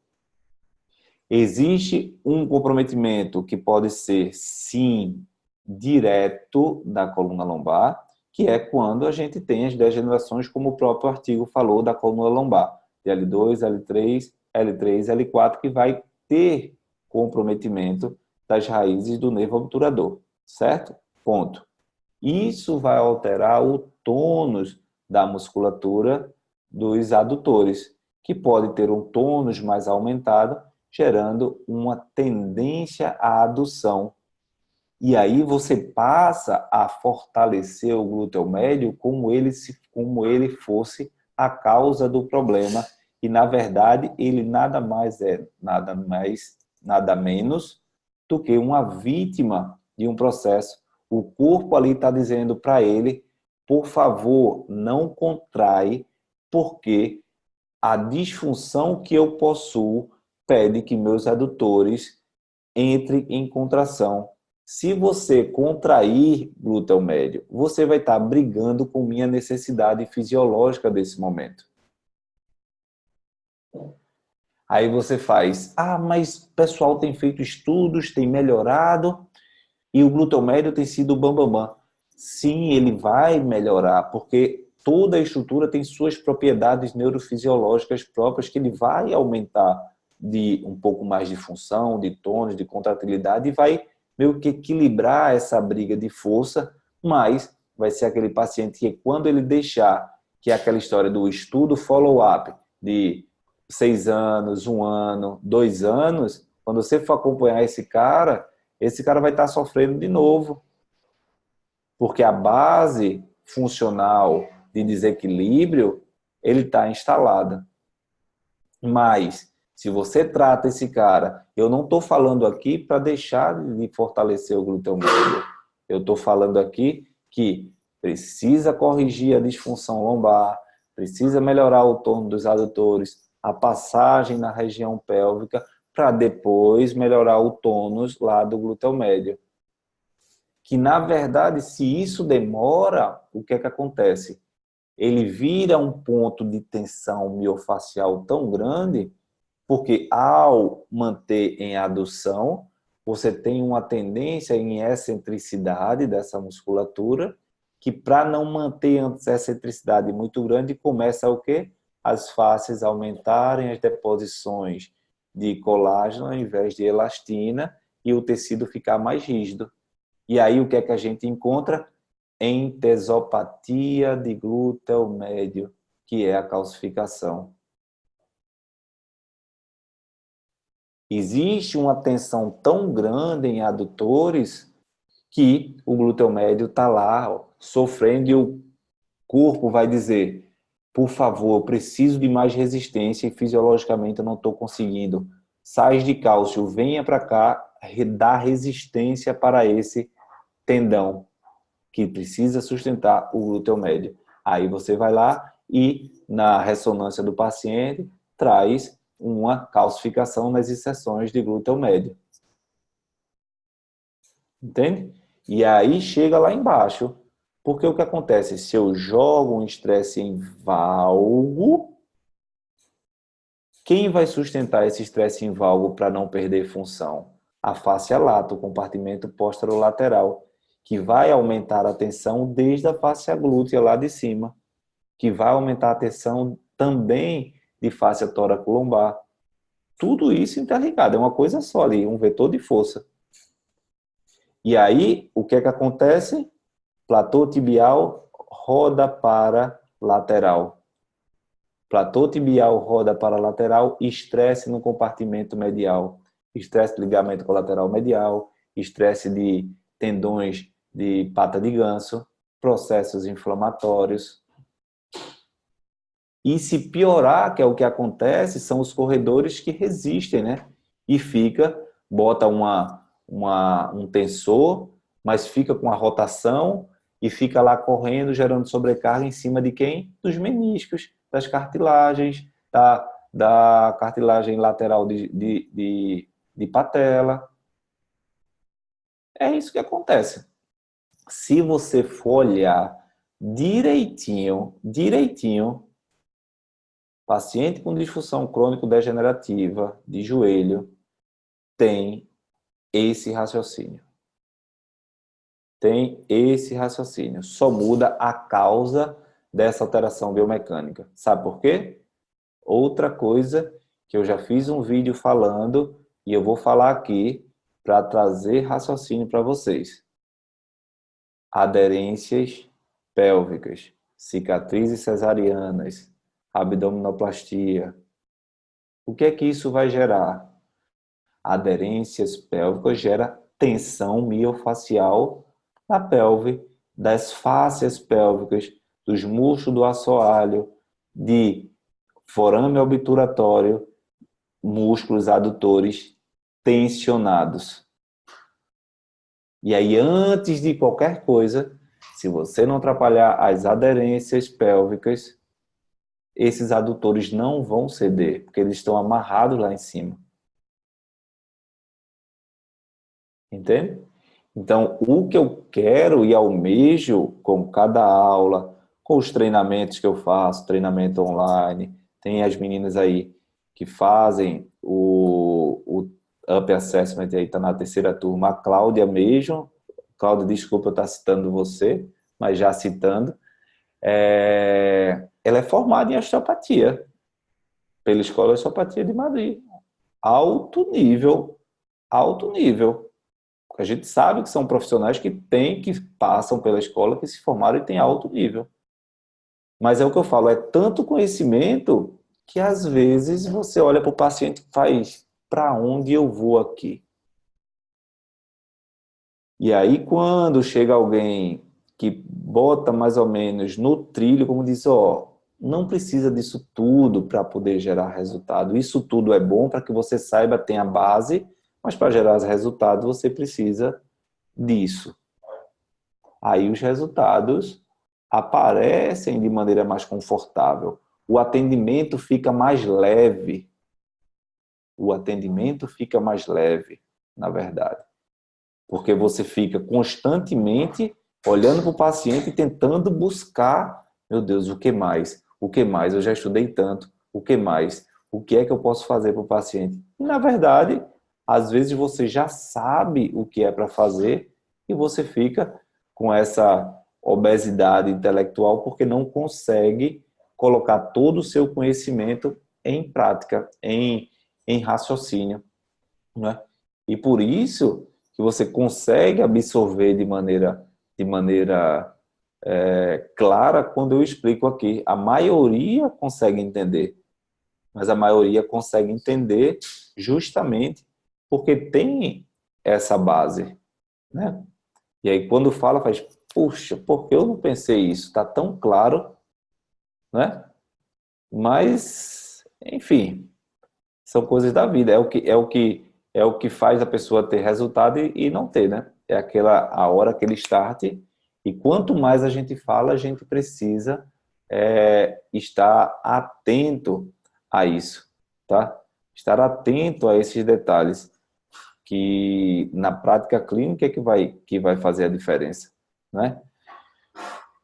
Existe um comprometimento que pode ser, sim, direto da coluna lombar, que é quando a gente tem as degenerações, como o próprio artigo falou, da coluna lombar, de L2, L3, L3, L4, que vai ter comprometimento das raízes do nervo obturador, certo? Ponto. Isso vai alterar o tônus da musculatura dos adutores, que pode ter um tônus mais aumentado, gerando uma tendência à adução. E aí você passa a fortalecer o glúteo médio como ele fosse a causa do problema. E, na verdade, ele nada menos do que uma vítima de um processo. O corpo ali está dizendo para ele: por favor, não contrai, porque a disfunção que eu possuo pede que meus adutores entrem em contração. Se você contrair glúteo médio, você vai estar brigando com minha necessidade fisiológica desse momento. Aí você faz: mas o pessoal tem feito estudos, tem melhorado, e o glúteo médio tem sido o bambambam. Sim, ele vai melhorar, porque toda a estrutura tem suas propriedades neurofisiológicas próprias, que ele vai aumentar de um pouco mais de função, de tônus, de contratilidade, e vai meio que equilibrar essa briga de força, mas vai ser aquele paciente que, quando ele deixar, que é aquela história do estudo follow-up, de 6 anos, 1 ano, 2 anos, quando você for acompanhar esse cara vai estar sofrendo de novo. Porque a base funcional de desequilíbrio, ele está instalada. Mas, se você trata esse cara, eu não estou falando aqui para deixar de fortalecer o glúteo médio. Eu estou falando aqui que precisa corrigir a disfunção lombar, precisa melhorar o tônus dos adutores, a passagem na região pélvica, para depois melhorar o tônus lá do glúteo médio. Que, na verdade, se isso demora, o que é que acontece? Ele vira um ponto de tensão miofacial tão grande, porque ao manter em adução, você tem uma tendência em excentricidade dessa musculatura, que para não manter essa excentricidade muito grande, começa o quê? As fáscias aumentarem as deposições de colágeno ao invés de elastina e o tecido ficar mais rígido. E aí o que é que a gente encontra? Entesopatia de glúteo médio, que é a calcificação. Existe uma tensão tão grande em adutores que o glúteo médio está lá, ó, sofrendo, e o corpo vai dizer: por favor, eu preciso de mais resistência e fisiologicamente eu não estou conseguindo. Sais de cálcio, venha para cá, dar resistência para esse tendão que precisa sustentar o glúteo médio. Aí você vai lá e, na ressonância do paciente, traz uma calcificação nas inserções de glúteo médio. Entende? E aí chega lá embaixo. Porque o que acontece? Se eu jogo um estresse em valgo, quem vai sustentar esse estresse em valgo para não perder função? A fáscia lata, o compartimento posterolateral, que vai aumentar a tensão desde a fáscia glútea lá de cima, que vai aumentar a tensão também de fáscia tóraco-lombar. Tudo isso interligado, é uma coisa só ali, um vetor de força. E aí, o que é que acontece? Platô tibial roda para lateral. Platô tibial roda para lateral, estresse no compartimento medial. Estresse de ligamento colateral medial, estresse de tendões de pata de ganso, processos inflamatórios. E se piorar, que é o que acontece, são os corredores que resistem, né? E bota um tensor, mas fica com a rotação e fica lá correndo, gerando sobrecarga em cima de quem? Dos meniscos, das cartilagens, da cartilagem lateral de patela. É isso que acontece. Se você for olhar direitinho, paciente com disfunção crônico-degenerativa de joelho tem esse raciocínio. Tem esse raciocínio. Só muda a causa dessa alteração biomecânica. Sabe por quê? Outra coisa que eu já fiz um vídeo falando e eu vou falar aqui para trazer raciocínio para vocês. Aderências pélvicas, cicatrizes cesarianas, abdominoplastia. O que é que isso vai gerar? Aderências pélvicas gera tensão miofacial na pelve, das fáscias pélvicas, dos músculos do assoalho, de forame obturatório, músculos adutores tensionados. E aí, antes de qualquer coisa, se você não atrapalhar as aderências pélvicas, esses adutores não vão ceder, porque eles estão amarrados lá em cima. Entende? Então, o que eu quero e almejo com cada aula, com os treinamentos que eu faço, treinamento online, tem as meninas aí que fazem o Up Assessment, aí está na terceira turma, a Cláudia mesmo. Cláudia, desculpa eu estar citando você, mas já citando. Ela é formada em osteopatia, pela Escola de Osteopatia de Madrid. Alto nível, alto nível. A gente sabe que são profissionais que passam pela escola, que se formaram e têm alto nível. Mas é o que eu falo, é tanto conhecimento que às vezes você olha para o paciente e faz, para onde eu vou aqui? E aí quando chega alguém que bota mais ou menos no trilho, como diz, ó, não precisa disso tudo para poder gerar resultado. Isso tudo é bom para que você saiba, tenha base, mas para gerar resultados você precisa disso. Aí os resultados aparecem de maneira mais confortável. O atendimento fica mais leve. O atendimento fica mais leve, na verdade. Porque você fica constantemente olhando para o paciente e tentando buscar, meu Deus, o que mais? O que mais? Eu já estudei tanto. O que mais? O que é que eu posso fazer para o paciente? E, na verdade, às vezes você já sabe o que é para fazer e você fica com essa obesidade intelectual porque não consegue colocar todo o seu conhecimento em prática, em raciocínio, né? E por isso que você consegue absorver de maneira clara quando eu explico aqui. A maioria consegue entender, mas a maioria consegue entender justamente porque tem essa base, né? E aí quando fala, faz, puxa, por que eu não pensei isso? Está tão claro, né? Mas, enfim, são coisas da vida. É o que faz a pessoa ter resultado e não ter, né? É aquela a hora, aquele start. E quanto mais a gente fala, a gente precisa estar atento a isso, tá? Estar atento a esses detalhes que na prática clínica é que vai fazer a diferença, né?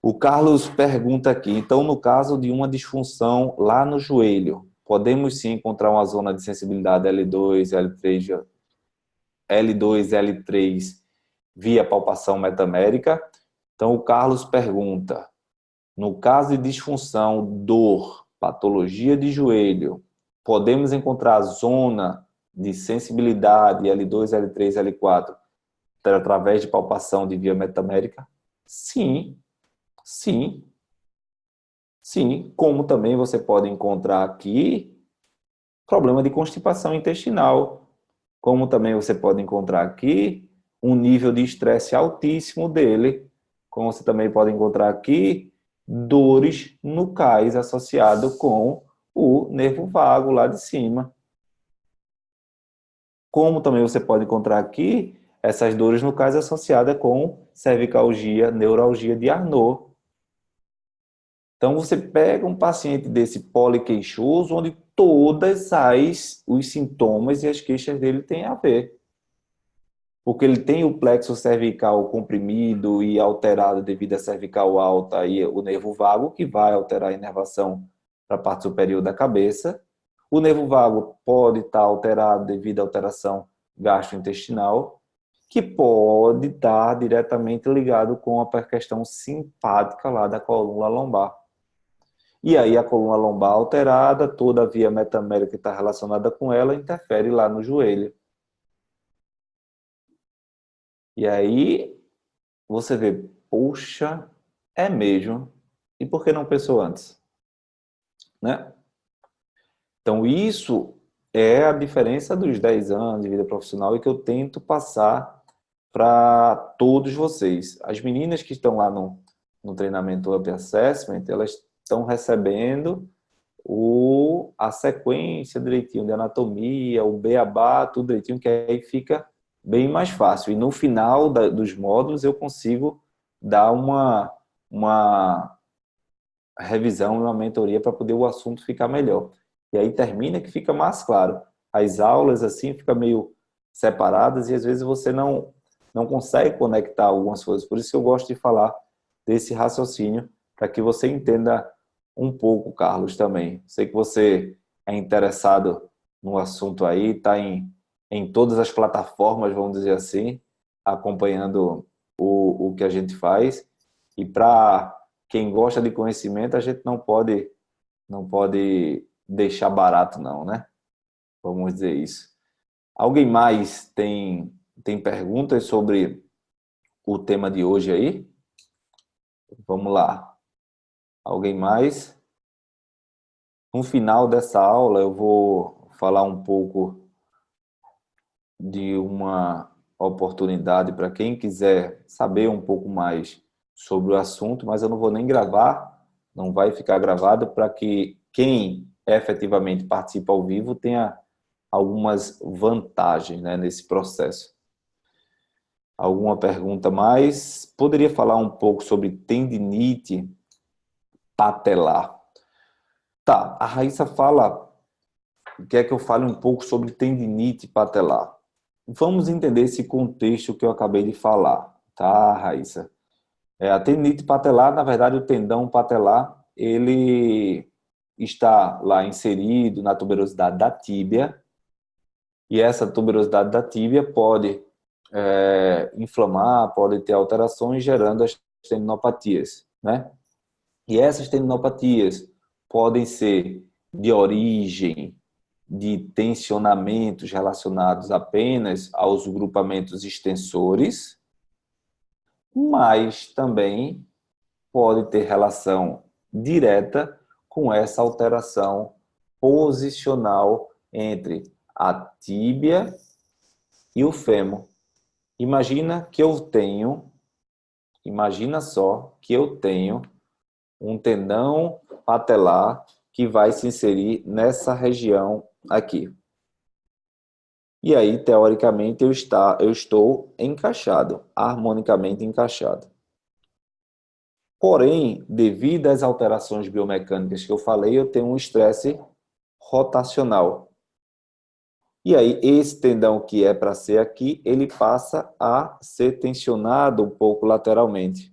O Carlos pergunta aqui, então no caso de uma disfunção lá no joelho, podemos sim encontrar uma zona de sensibilidade L2, L3, L2, L3 via palpação metamérica? Então o Carlos pergunta, no caso de disfunção, dor, patologia de joelho, podemos encontrar a zona de sensibilidade L2, L3, L4 através de palpação de via metamérica? Sim, sim. Sim, como também você pode encontrar aqui problema de constipação intestinal, como também você pode encontrar aqui um nível de estresse altíssimo dele, como você também pode encontrar aqui dores nucais associado com o nervo vago lá de cima. Como também você pode encontrar aqui essas dores nucais associadas com cervicalgia, neuralgia de Arnaud. Então, você pega um paciente desse poliqueixoso, onde todas os sintomas e as queixas dele têm a ver. Porque ele tem o plexo cervical comprimido e alterado devido à cervical alta e o nervo vago, que vai alterar a inervação para a parte superior da cabeça. O nervo vago pode estar alterado devido à alteração gastrointestinal, que pode estar diretamente ligado com a questão simpática lá da coluna lombar. E aí a coluna lombar alterada, toda a via metamérica que está relacionada com ela, interfere lá no joelho. E aí você vê, poxa, é mesmo. E por que não pensou antes? Né? Então isso é a diferença dos 10 anos de vida profissional e que eu tento passar para todos vocês. As meninas que estão lá no treinamento Up Assessment, elas estão recebendo a sequência direitinho de anatomia, o beabá, tudo direitinho, que aí fica bem mais fácil. E no final dos módulos eu consigo dar uma revisão, uma mentoria para poder o assunto ficar melhor. E aí termina que fica mais claro. As aulas assim ficam meio separadas e às vezes você não consegue conectar algumas coisas. Por isso que eu gosto de falar desse raciocínio, para que você entenda um pouco, Carlos, também. Sei que você é interessado no assunto aí, está em todas as plataformas, vamos dizer assim, acompanhando o que a gente faz. E para quem gosta de conhecimento, a gente não pode deixar barato, não, né? Vamos dizer isso. Alguém mais tem perguntas sobre o tema de hoje aí? Vamos lá. Alguém mais? No final dessa aula, eu vou falar um pouco de uma oportunidade para quem quiser saber um pouco mais sobre o assunto, mas eu não vou nem gravar, não vai ficar gravado para que quem efetivamente participa ao vivo tenha algumas vantagens, né, nesse processo. Alguma pergunta mais? Poderia falar um pouco sobre tendinite patelar. Tá, a Raíssa quer que eu fale um pouco sobre tendinite patelar. Vamos entender esse contexto que eu acabei de falar, tá, Raíssa? A tendinite patelar, na verdade, o tendão patelar, ele está lá inserido na tuberosidade da tíbia, e essa tuberosidade da tíbia pode inflamar, pode ter alterações, gerando as tendinopatias, né? E essas tendinopatias podem ser de origem de tensionamentos relacionados apenas aos grupamentos extensores, mas também pode ter relação direta com essa alteração posicional entre a tíbia e o fêmur. Imagina só que eu tenho um tendão patelar que vai se inserir nessa região aqui. E aí, teoricamente, eu estou encaixado, harmonicamente encaixado. Porém, devido às alterações biomecânicas que eu falei, eu tenho um estresse rotacional. E aí, esse tendão que é para ser aqui, ele passa a ser tensionado um pouco lateralmente.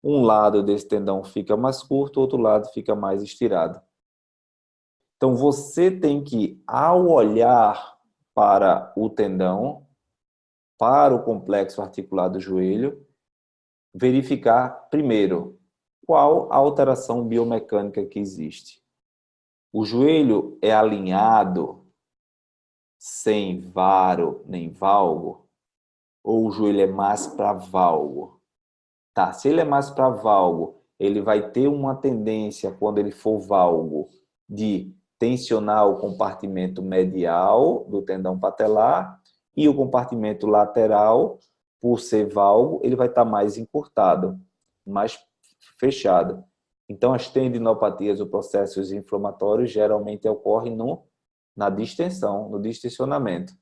Um lado desse tendão fica mais curto, o outro lado fica mais estirado. Então, você tem que, ao olhar para o tendão, para o complexo articular do joelho, verificar, primeiro, qual a alteração biomecânica que existe. O joelho é alinhado sem varo nem valgo? Ou o joelho é mais para valgo? Tá, se ele é mais para valgo, ele vai ter uma tendência, quando ele for valgo, de tensionar o compartimento medial do tendão patelar, e o compartimento lateral, por ser valgo, ele vai estar mais encurtado, mais fechado. Então, as tendinopatias ou processos inflamatórios geralmente ocorrem na distensão, no distensionamento.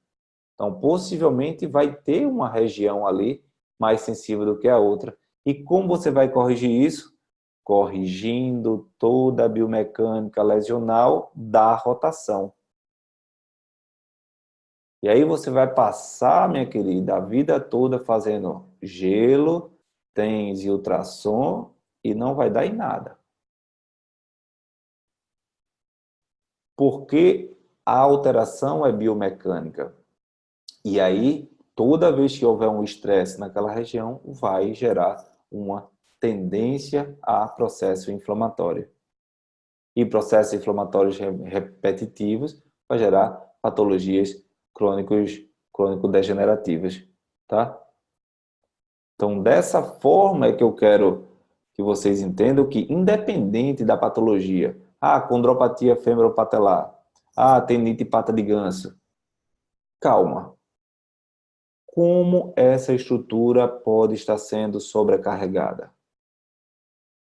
Então, possivelmente vai ter uma região ali mais sensível do que a outra. E como você vai corrigir isso? Corrigindo toda a biomecânica lesional da rotação. E aí você vai passar, minha querida, a vida toda fazendo gelo, TENS e ultrassom e não vai dar em nada. Porque a alteração é biomecânica. E aí, toda vez que houver um estresse naquela região, vai gerar uma tendência a processo inflamatório. E processos inflamatórios repetitivos vai gerar patologias crônico-degenerativas, tá? Então, dessa forma é que eu quero que vocês entendam que, independente da patologia, condropatia femoropatelar, tendinite pata de ganso, calma. Como essa estrutura pode estar sendo sobrecarregada?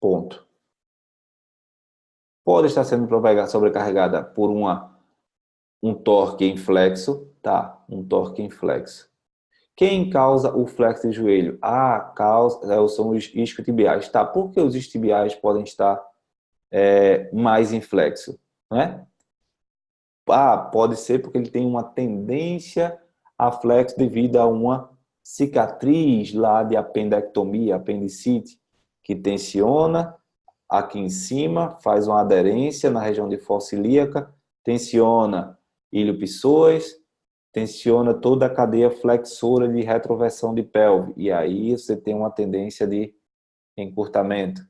Ponto. Pode estar sendo sobrecarregada por um torque inflexo, tá? Um torque inflexo. Quem causa o flexo de joelho? São os isquiotibiais. Tá, por que os isquiotibiais podem estar mais inflexo, né? Pode ser porque ele tem uma tendência a flexo devido a uma cicatriz lá de apendectomia, apendicite, que tensiona aqui em cima, faz uma aderência na região de fossa ilíaca, tensiona ilho-psoas, tensiona toda a cadeia flexora de retroversão de pelve, e aí você tem uma tendência de encurtamento.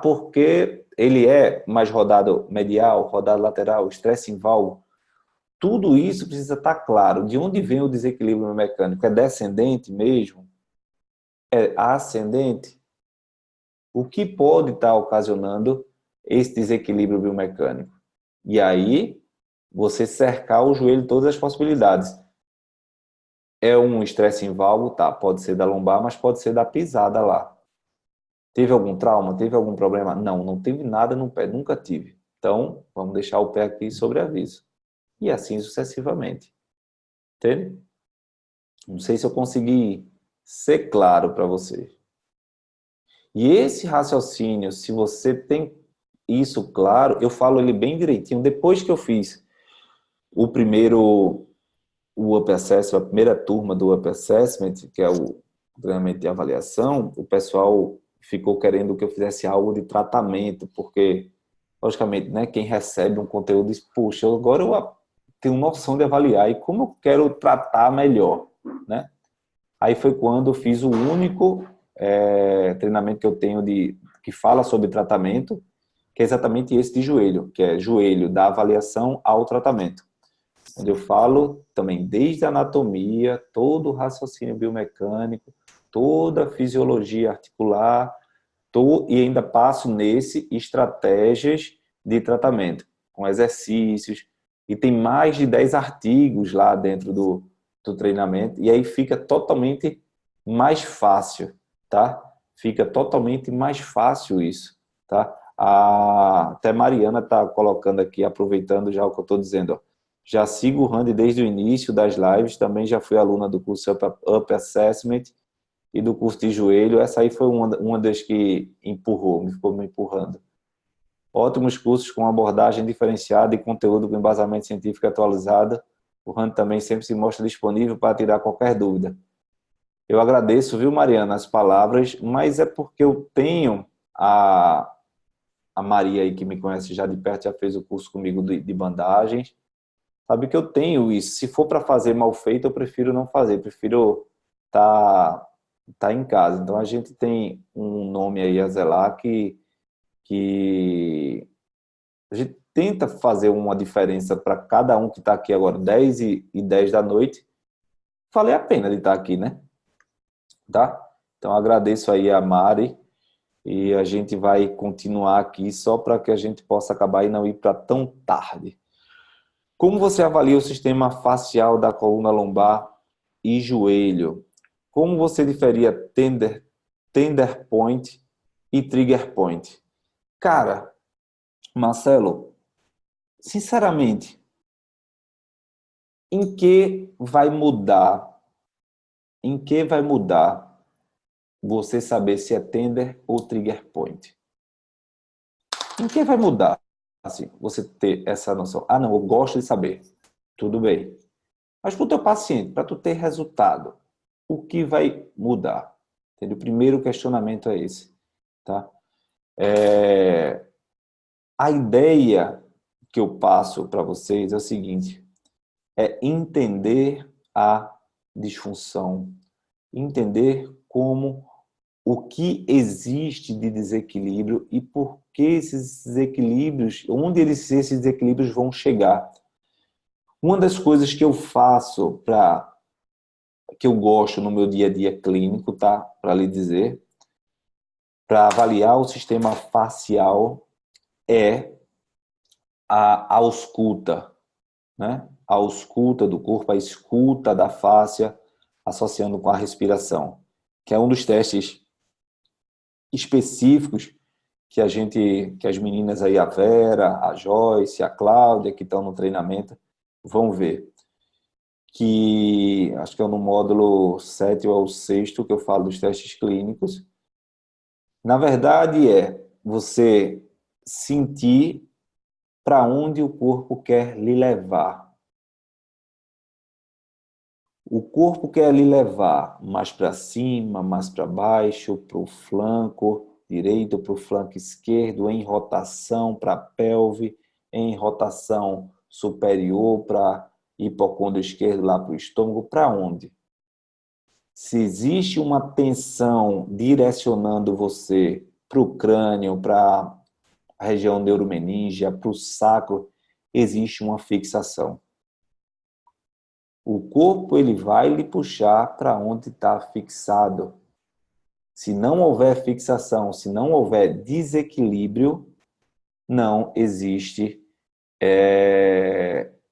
Porque ele é mais rodado medial, rodado lateral, estresse em valgo. Tudo isso precisa estar claro. De onde vem o desequilíbrio mecânico? É descendente mesmo? É ascendente? O que pode estar ocasionando esse desequilíbrio biomecânico? E aí, você cercar o joelho de todas as possibilidades. É um estresse em valgo, tá? Pode ser da lombar, mas pode ser da pisada lá. Teve algum trauma? Teve algum problema? Não, não teve nada no pé, nunca tive. Então, vamos deixar o pé aqui sobre aviso. E assim sucessivamente. Entende? Não sei se eu consegui ser claro para você. E esse raciocínio, se você tem isso claro, eu falo ele bem direitinho. Depois que eu fiz o Up Assessment, a primeira turma do Up Assessment, que é o treinamento de avaliação, o pessoal ficou querendo que eu fizesse algo de tratamento, porque, logicamente, né, quem recebe um conteúdo diz, puxa, agora eu tenho noção de avaliar, e como eu quero tratar melhor, né? Aí foi quando eu fiz o único treinamento que eu tenho que fala sobre tratamento, que é exatamente esse de joelho, que é joelho da avaliação ao tratamento. Onde eu falo também desde a anatomia, todo o raciocínio biomecânico, toda a fisiologia articular, e ainda passo nesse estratégias de tratamento, com exercícios, e tem mais de 10 artigos lá dentro do treinamento, e aí fica totalmente mais fácil, tá? Fica totalmente mais fácil isso, tá? Até Mariana está colocando aqui, aproveitando já o que eu estou dizendo, ó. Já sigo o Randy desde o início das lives, também já fui aluna do curso Up Assessment e do curso de joelho. Essa aí foi uma das que ficou me empurrando. Ótimos cursos com abordagem diferenciada e conteúdo com embasamento científico atualizado. O Randy também sempre se mostra disponível para tirar qualquer dúvida. Eu agradeço, viu, Mariana, as palavras, mas é porque eu tenho a Maria aí, que me conhece já de perto, já fez o curso comigo de bandagens. Sabe que eu tenho isso. Se for para fazer mal feito, eu prefiro não fazer. Prefiro tá em casa. Então, a gente tem um nome aí a zelar que a gente tenta fazer uma diferença para cada um que está aqui agora, 10 e 10 da noite. Valeu a pena de estar aqui, né? Tá? Então, agradeço aí a Mari e a gente vai continuar aqui só para que a gente possa acabar e não ir para tão tarde. Como você avalia o sistema facial da coluna lombar e joelho? Como você diferia tender point e trigger point? Cara, Marcelo, sinceramente, em que vai mudar? Em que vai mudar você saber se é tender ou trigger point? Em que vai mudar? Assim, você ter essa noção. Ah, não, eu gosto de saber. Tudo bem. Mas para o teu paciente, para tu ter resultado, o que vai mudar? Entendeu? O primeiro questionamento é esse. Tá? A ideia que eu passo para vocês é o seguinte, é entender a disfunção, entender o que existe de desequilíbrio e por que esses desequilíbrios, onde esses desequilíbrios vão chegar. Uma das coisas que eu faço que eu gosto no meu dia a dia clínico, tá? Para lhe dizer, para avaliar o sistema facial é a ausculta, né? A ausculta do corpo, a escuta da fáscia, associando com a respiração, que é um dos testes específicos que as meninas aí, a Vera, a Joyce, a Cláudia, que estão no treinamento, vão ver. Que acho que é no módulo 7 ou 6 que eu falo dos testes clínicos. Na verdade, é você sentir para onde o corpo quer lhe levar. O corpo quer lhe levar mais para cima, mais para baixo, para o flanco direito, para o flanco esquerdo, em rotação para a pelve, em rotação superior para hipocôndrio esquerdo, lá para o estômago, para onde? Se existe uma tensão direcionando você para o crânio, para a região neuromeníngea, para o sacro, existe uma fixação. O corpo ele vai lhe puxar para onde está fixado. Se não houver fixação, se não houver desequilíbrio, não existe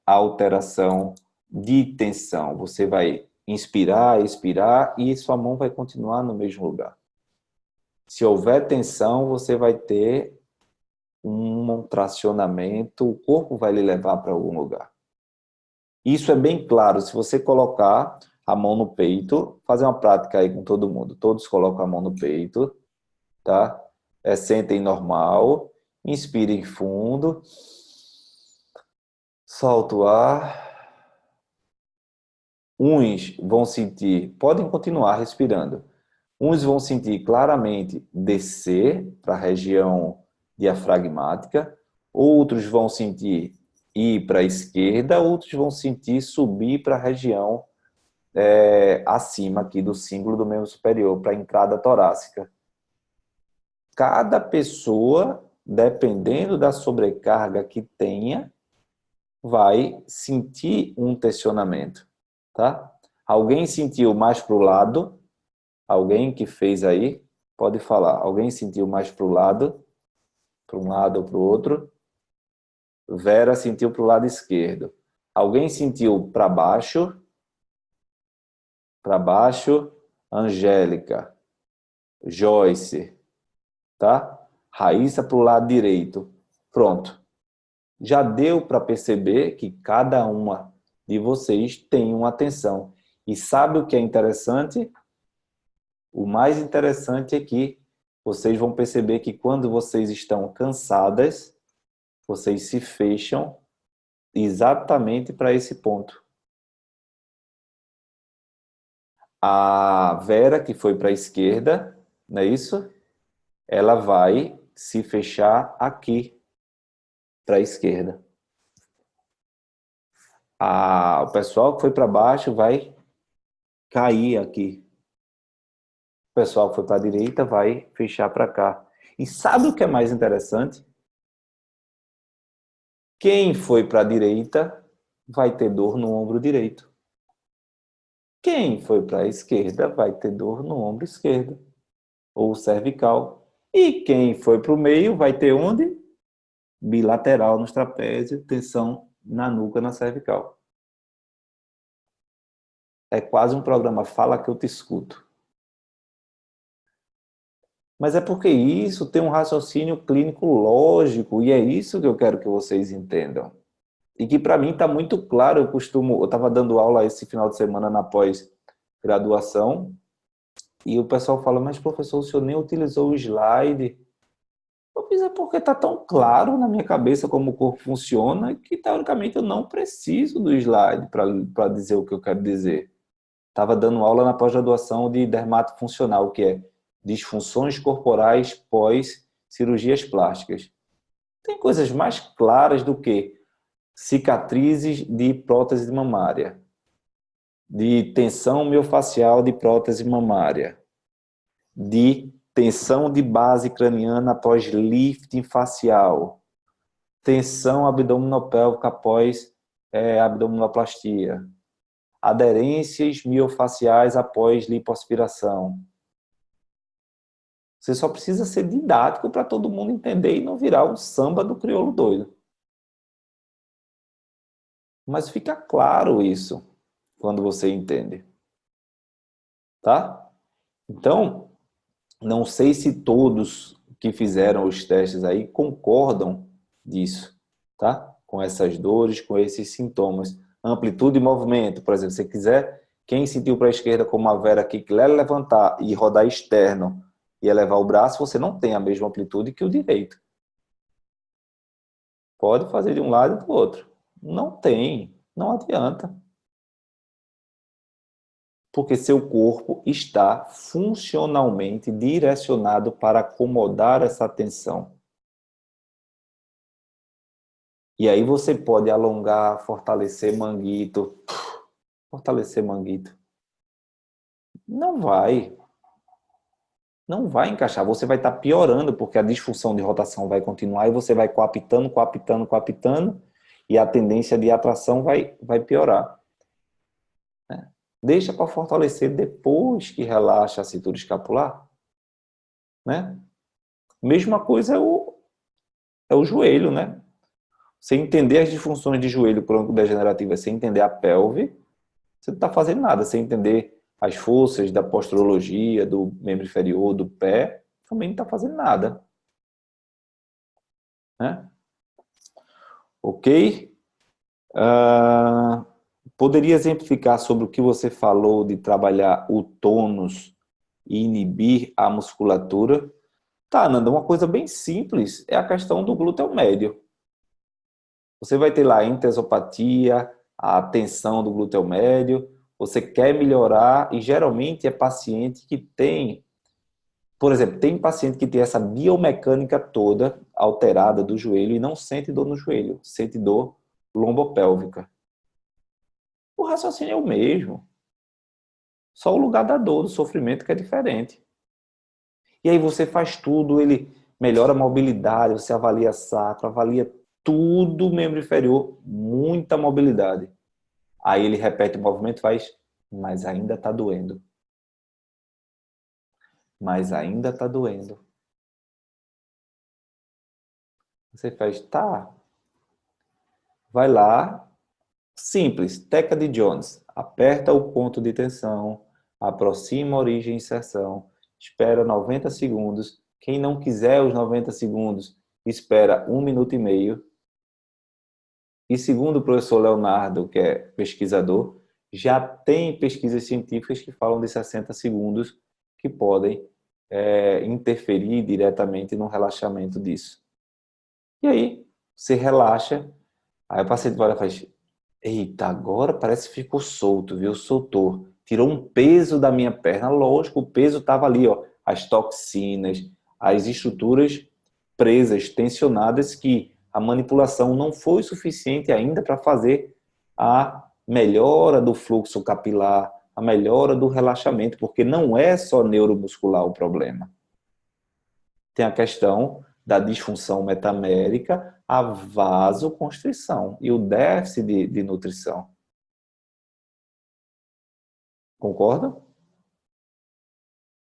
alteração de tensão. Você vai inspirar, expirar e sua mão vai continuar no mesmo lugar. Se houver tensão, você vai ter um tracionamento, o corpo vai lhe levar para algum lugar. Isso é bem claro, se você colocar a mão no peito, fazer uma prática aí com todo mundo, todos colocam a mão no peito, tá? Sentem normal, inspirem fundo, solta o ar. Uns vão sentir, podem continuar respirando, uns vão sentir claramente descer para a região diafragmática, outros vão sentir ir para a esquerda, outros vão sentir subir para a região acima aqui do símbolo do membro superior, para a entrada torácica. Cada pessoa, dependendo da sobrecarga que tenha, vai sentir um tensionamento, tá? Alguém sentiu mais para o lado? Alguém que fez aí? Pode falar. Alguém sentiu mais para o lado? Para um lado ou para o outro? Vera sentiu para o lado esquerdo. Alguém sentiu para baixo? Para baixo. Angélica. Joyce. Tá? Raíssa para o lado direito. Pronto. Já deu para perceber que cada uma de vocês tem uma tensão. E sabe o que é interessante? O mais interessante é que vocês vão perceber que quando vocês estão cansadas, vocês se fecham exatamente para esse ponto. A Vera, que foi para a esquerda, não é isso? Ela vai se fechar aqui, para a esquerda. O pessoal que foi para baixo vai cair aqui. O pessoal que foi para a direita vai fechar para cá. E sabe o que é mais interessante? Quem foi para a direita vai ter dor no ombro direito. Quem foi para a esquerda vai ter dor no ombro esquerdo, ou cervical. E quem foi para o meio vai ter onde? Bilateral nos trapézios, tensão na nuca, na cervical. É quase um programa Fala que eu te escuto. Mas é porque isso tem um raciocínio clínico lógico, e é isso que eu quero que vocês entendam. E que para mim está muito claro, eu estava dando aula esse final de semana na pós-graduação, e o pessoal fala, mas professor, o senhor nem utilizou o slide. Eu fiz, é porque está tão claro na minha cabeça como o corpo funciona, que teoricamente eu não preciso do slide para dizer o que eu quero dizer. Estava dando aula na pós-graduação de dermatofuncional, que é disfunções corporais pós-cirurgias plásticas. Tem coisas mais claras do que cicatrizes de prótese mamária, de tensão miofascial de prótese mamária, de tensão de base craniana após lifting facial, tensão abdominopélvica após abdominoplastia, aderências miofaciais após lipoaspiração. Você só precisa ser didático para todo mundo entender e não virar um samba do crioulo doido. Mas fica claro isso quando você entende. Tá? Então, não sei se todos que fizeram os testes aí concordam disso, tá? Com essas dores, com esses sintomas. Amplitude e movimento, por exemplo, se você quiser, quem sentiu para a esquerda como a Vera aqui, que levantar e rodar externo e elevar o braço, você não tem a mesma amplitude que o direito. Pode fazer de um lado e do outro. Não tem, não adianta. Porque seu corpo está funcionalmente direcionado para acomodar essa tensão. E aí você pode alongar, fortalecer manguito. Fortalecer manguito. Não vai. Não vai encaixar. Você vai estar piorando, porque a disfunção de rotação vai continuar e você vai coaptando, coaptando, coaptando, e a tendência de atração vai piorar. Deixa para fortalecer depois que relaxa a cintura escapular. Né? Mesma coisa é o joelho, né? Você entender as disfunções de joelho crônico-degenerativas sem entender a pelve, você não está fazendo nada. Sem entender as forças da posturologia, do membro inferior, do pé, também não está fazendo nada. Né? Ok? Poderia exemplificar sobre o que você falou de trabalhar o tônus e inibir a musculatura? Tá, Nanda, uma coisa bem simples é a questão do glúteo médio. Você vai ter lá a entesopatia, a tensão do glúteo médio, você quer melhorar e geralmente é paciente que tem, por exemplo, tem paciente que tem essa biomecânica toda alterada do joelho e não sente dor no joelho, sente dor lombopélvica. O raciocínio é o mesmo, só o lugar da dor, do sofrimento que é diferente. E aí você faz tudo, ele melhora a mobilidade, você avalia sacro, avalia tudo membro inferior, muita mobilidade. Aí ele repete o movimento, faz, mas ainda está doendo. Mas ainda está doendo. Você faz, tá. Vai lá, simples, teca de Jones. Aperta o ponto de tensão, aproxima a origem e inserção, espera 90 segundos. Quem não quiser os 90 segundos, espera 1 minuto e meio. E segundo o professor Leonardo, que é pesquisador, já tem pesquisas científicas que falam de 60 segundos que podem interferir diretamente no relaxamento disso. E aí, você relaxa, aí o paciente vai lá e faz, eita, agora parece que ficou solto, viu? Soltou. Tirou um peso da minha perna. Lógico, o peso estava ali, ó, as toxinas, as estruturas presas, tensionadas, que a manipulação não foi suficiente ainda para fazer a melhora do fluxo capilar, a melhora do relaxamento, porque não é só neuromuscular o problema. Tem a questão da disfunção metamérica, a vasoconstrição e o déficit de nutrição. Concorda?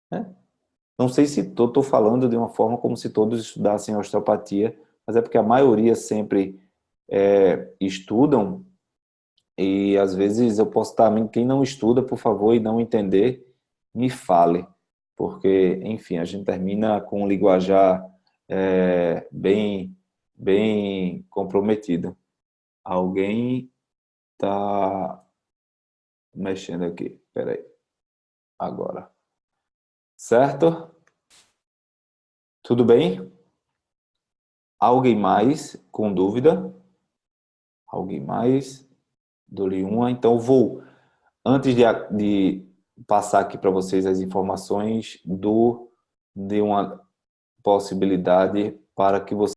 É. Não sei se estou falando de uma forma como se todos estudassem osteopatia, mas é porque a maioria sempre estudam e às vezes eu posso estar, quem não estuda, por favor, e não entender, me fale, porque, enfim, a gente termina com um linguajar bem comprometido. Alguém está mexendo aqui, peraí, agora. Certo? Tudo bem? Alguém mais com dúvida? Alguém mais? Dou-lhe uma. Então, antes de passar aqui para vocês as informações de uma possibilidade para que vocês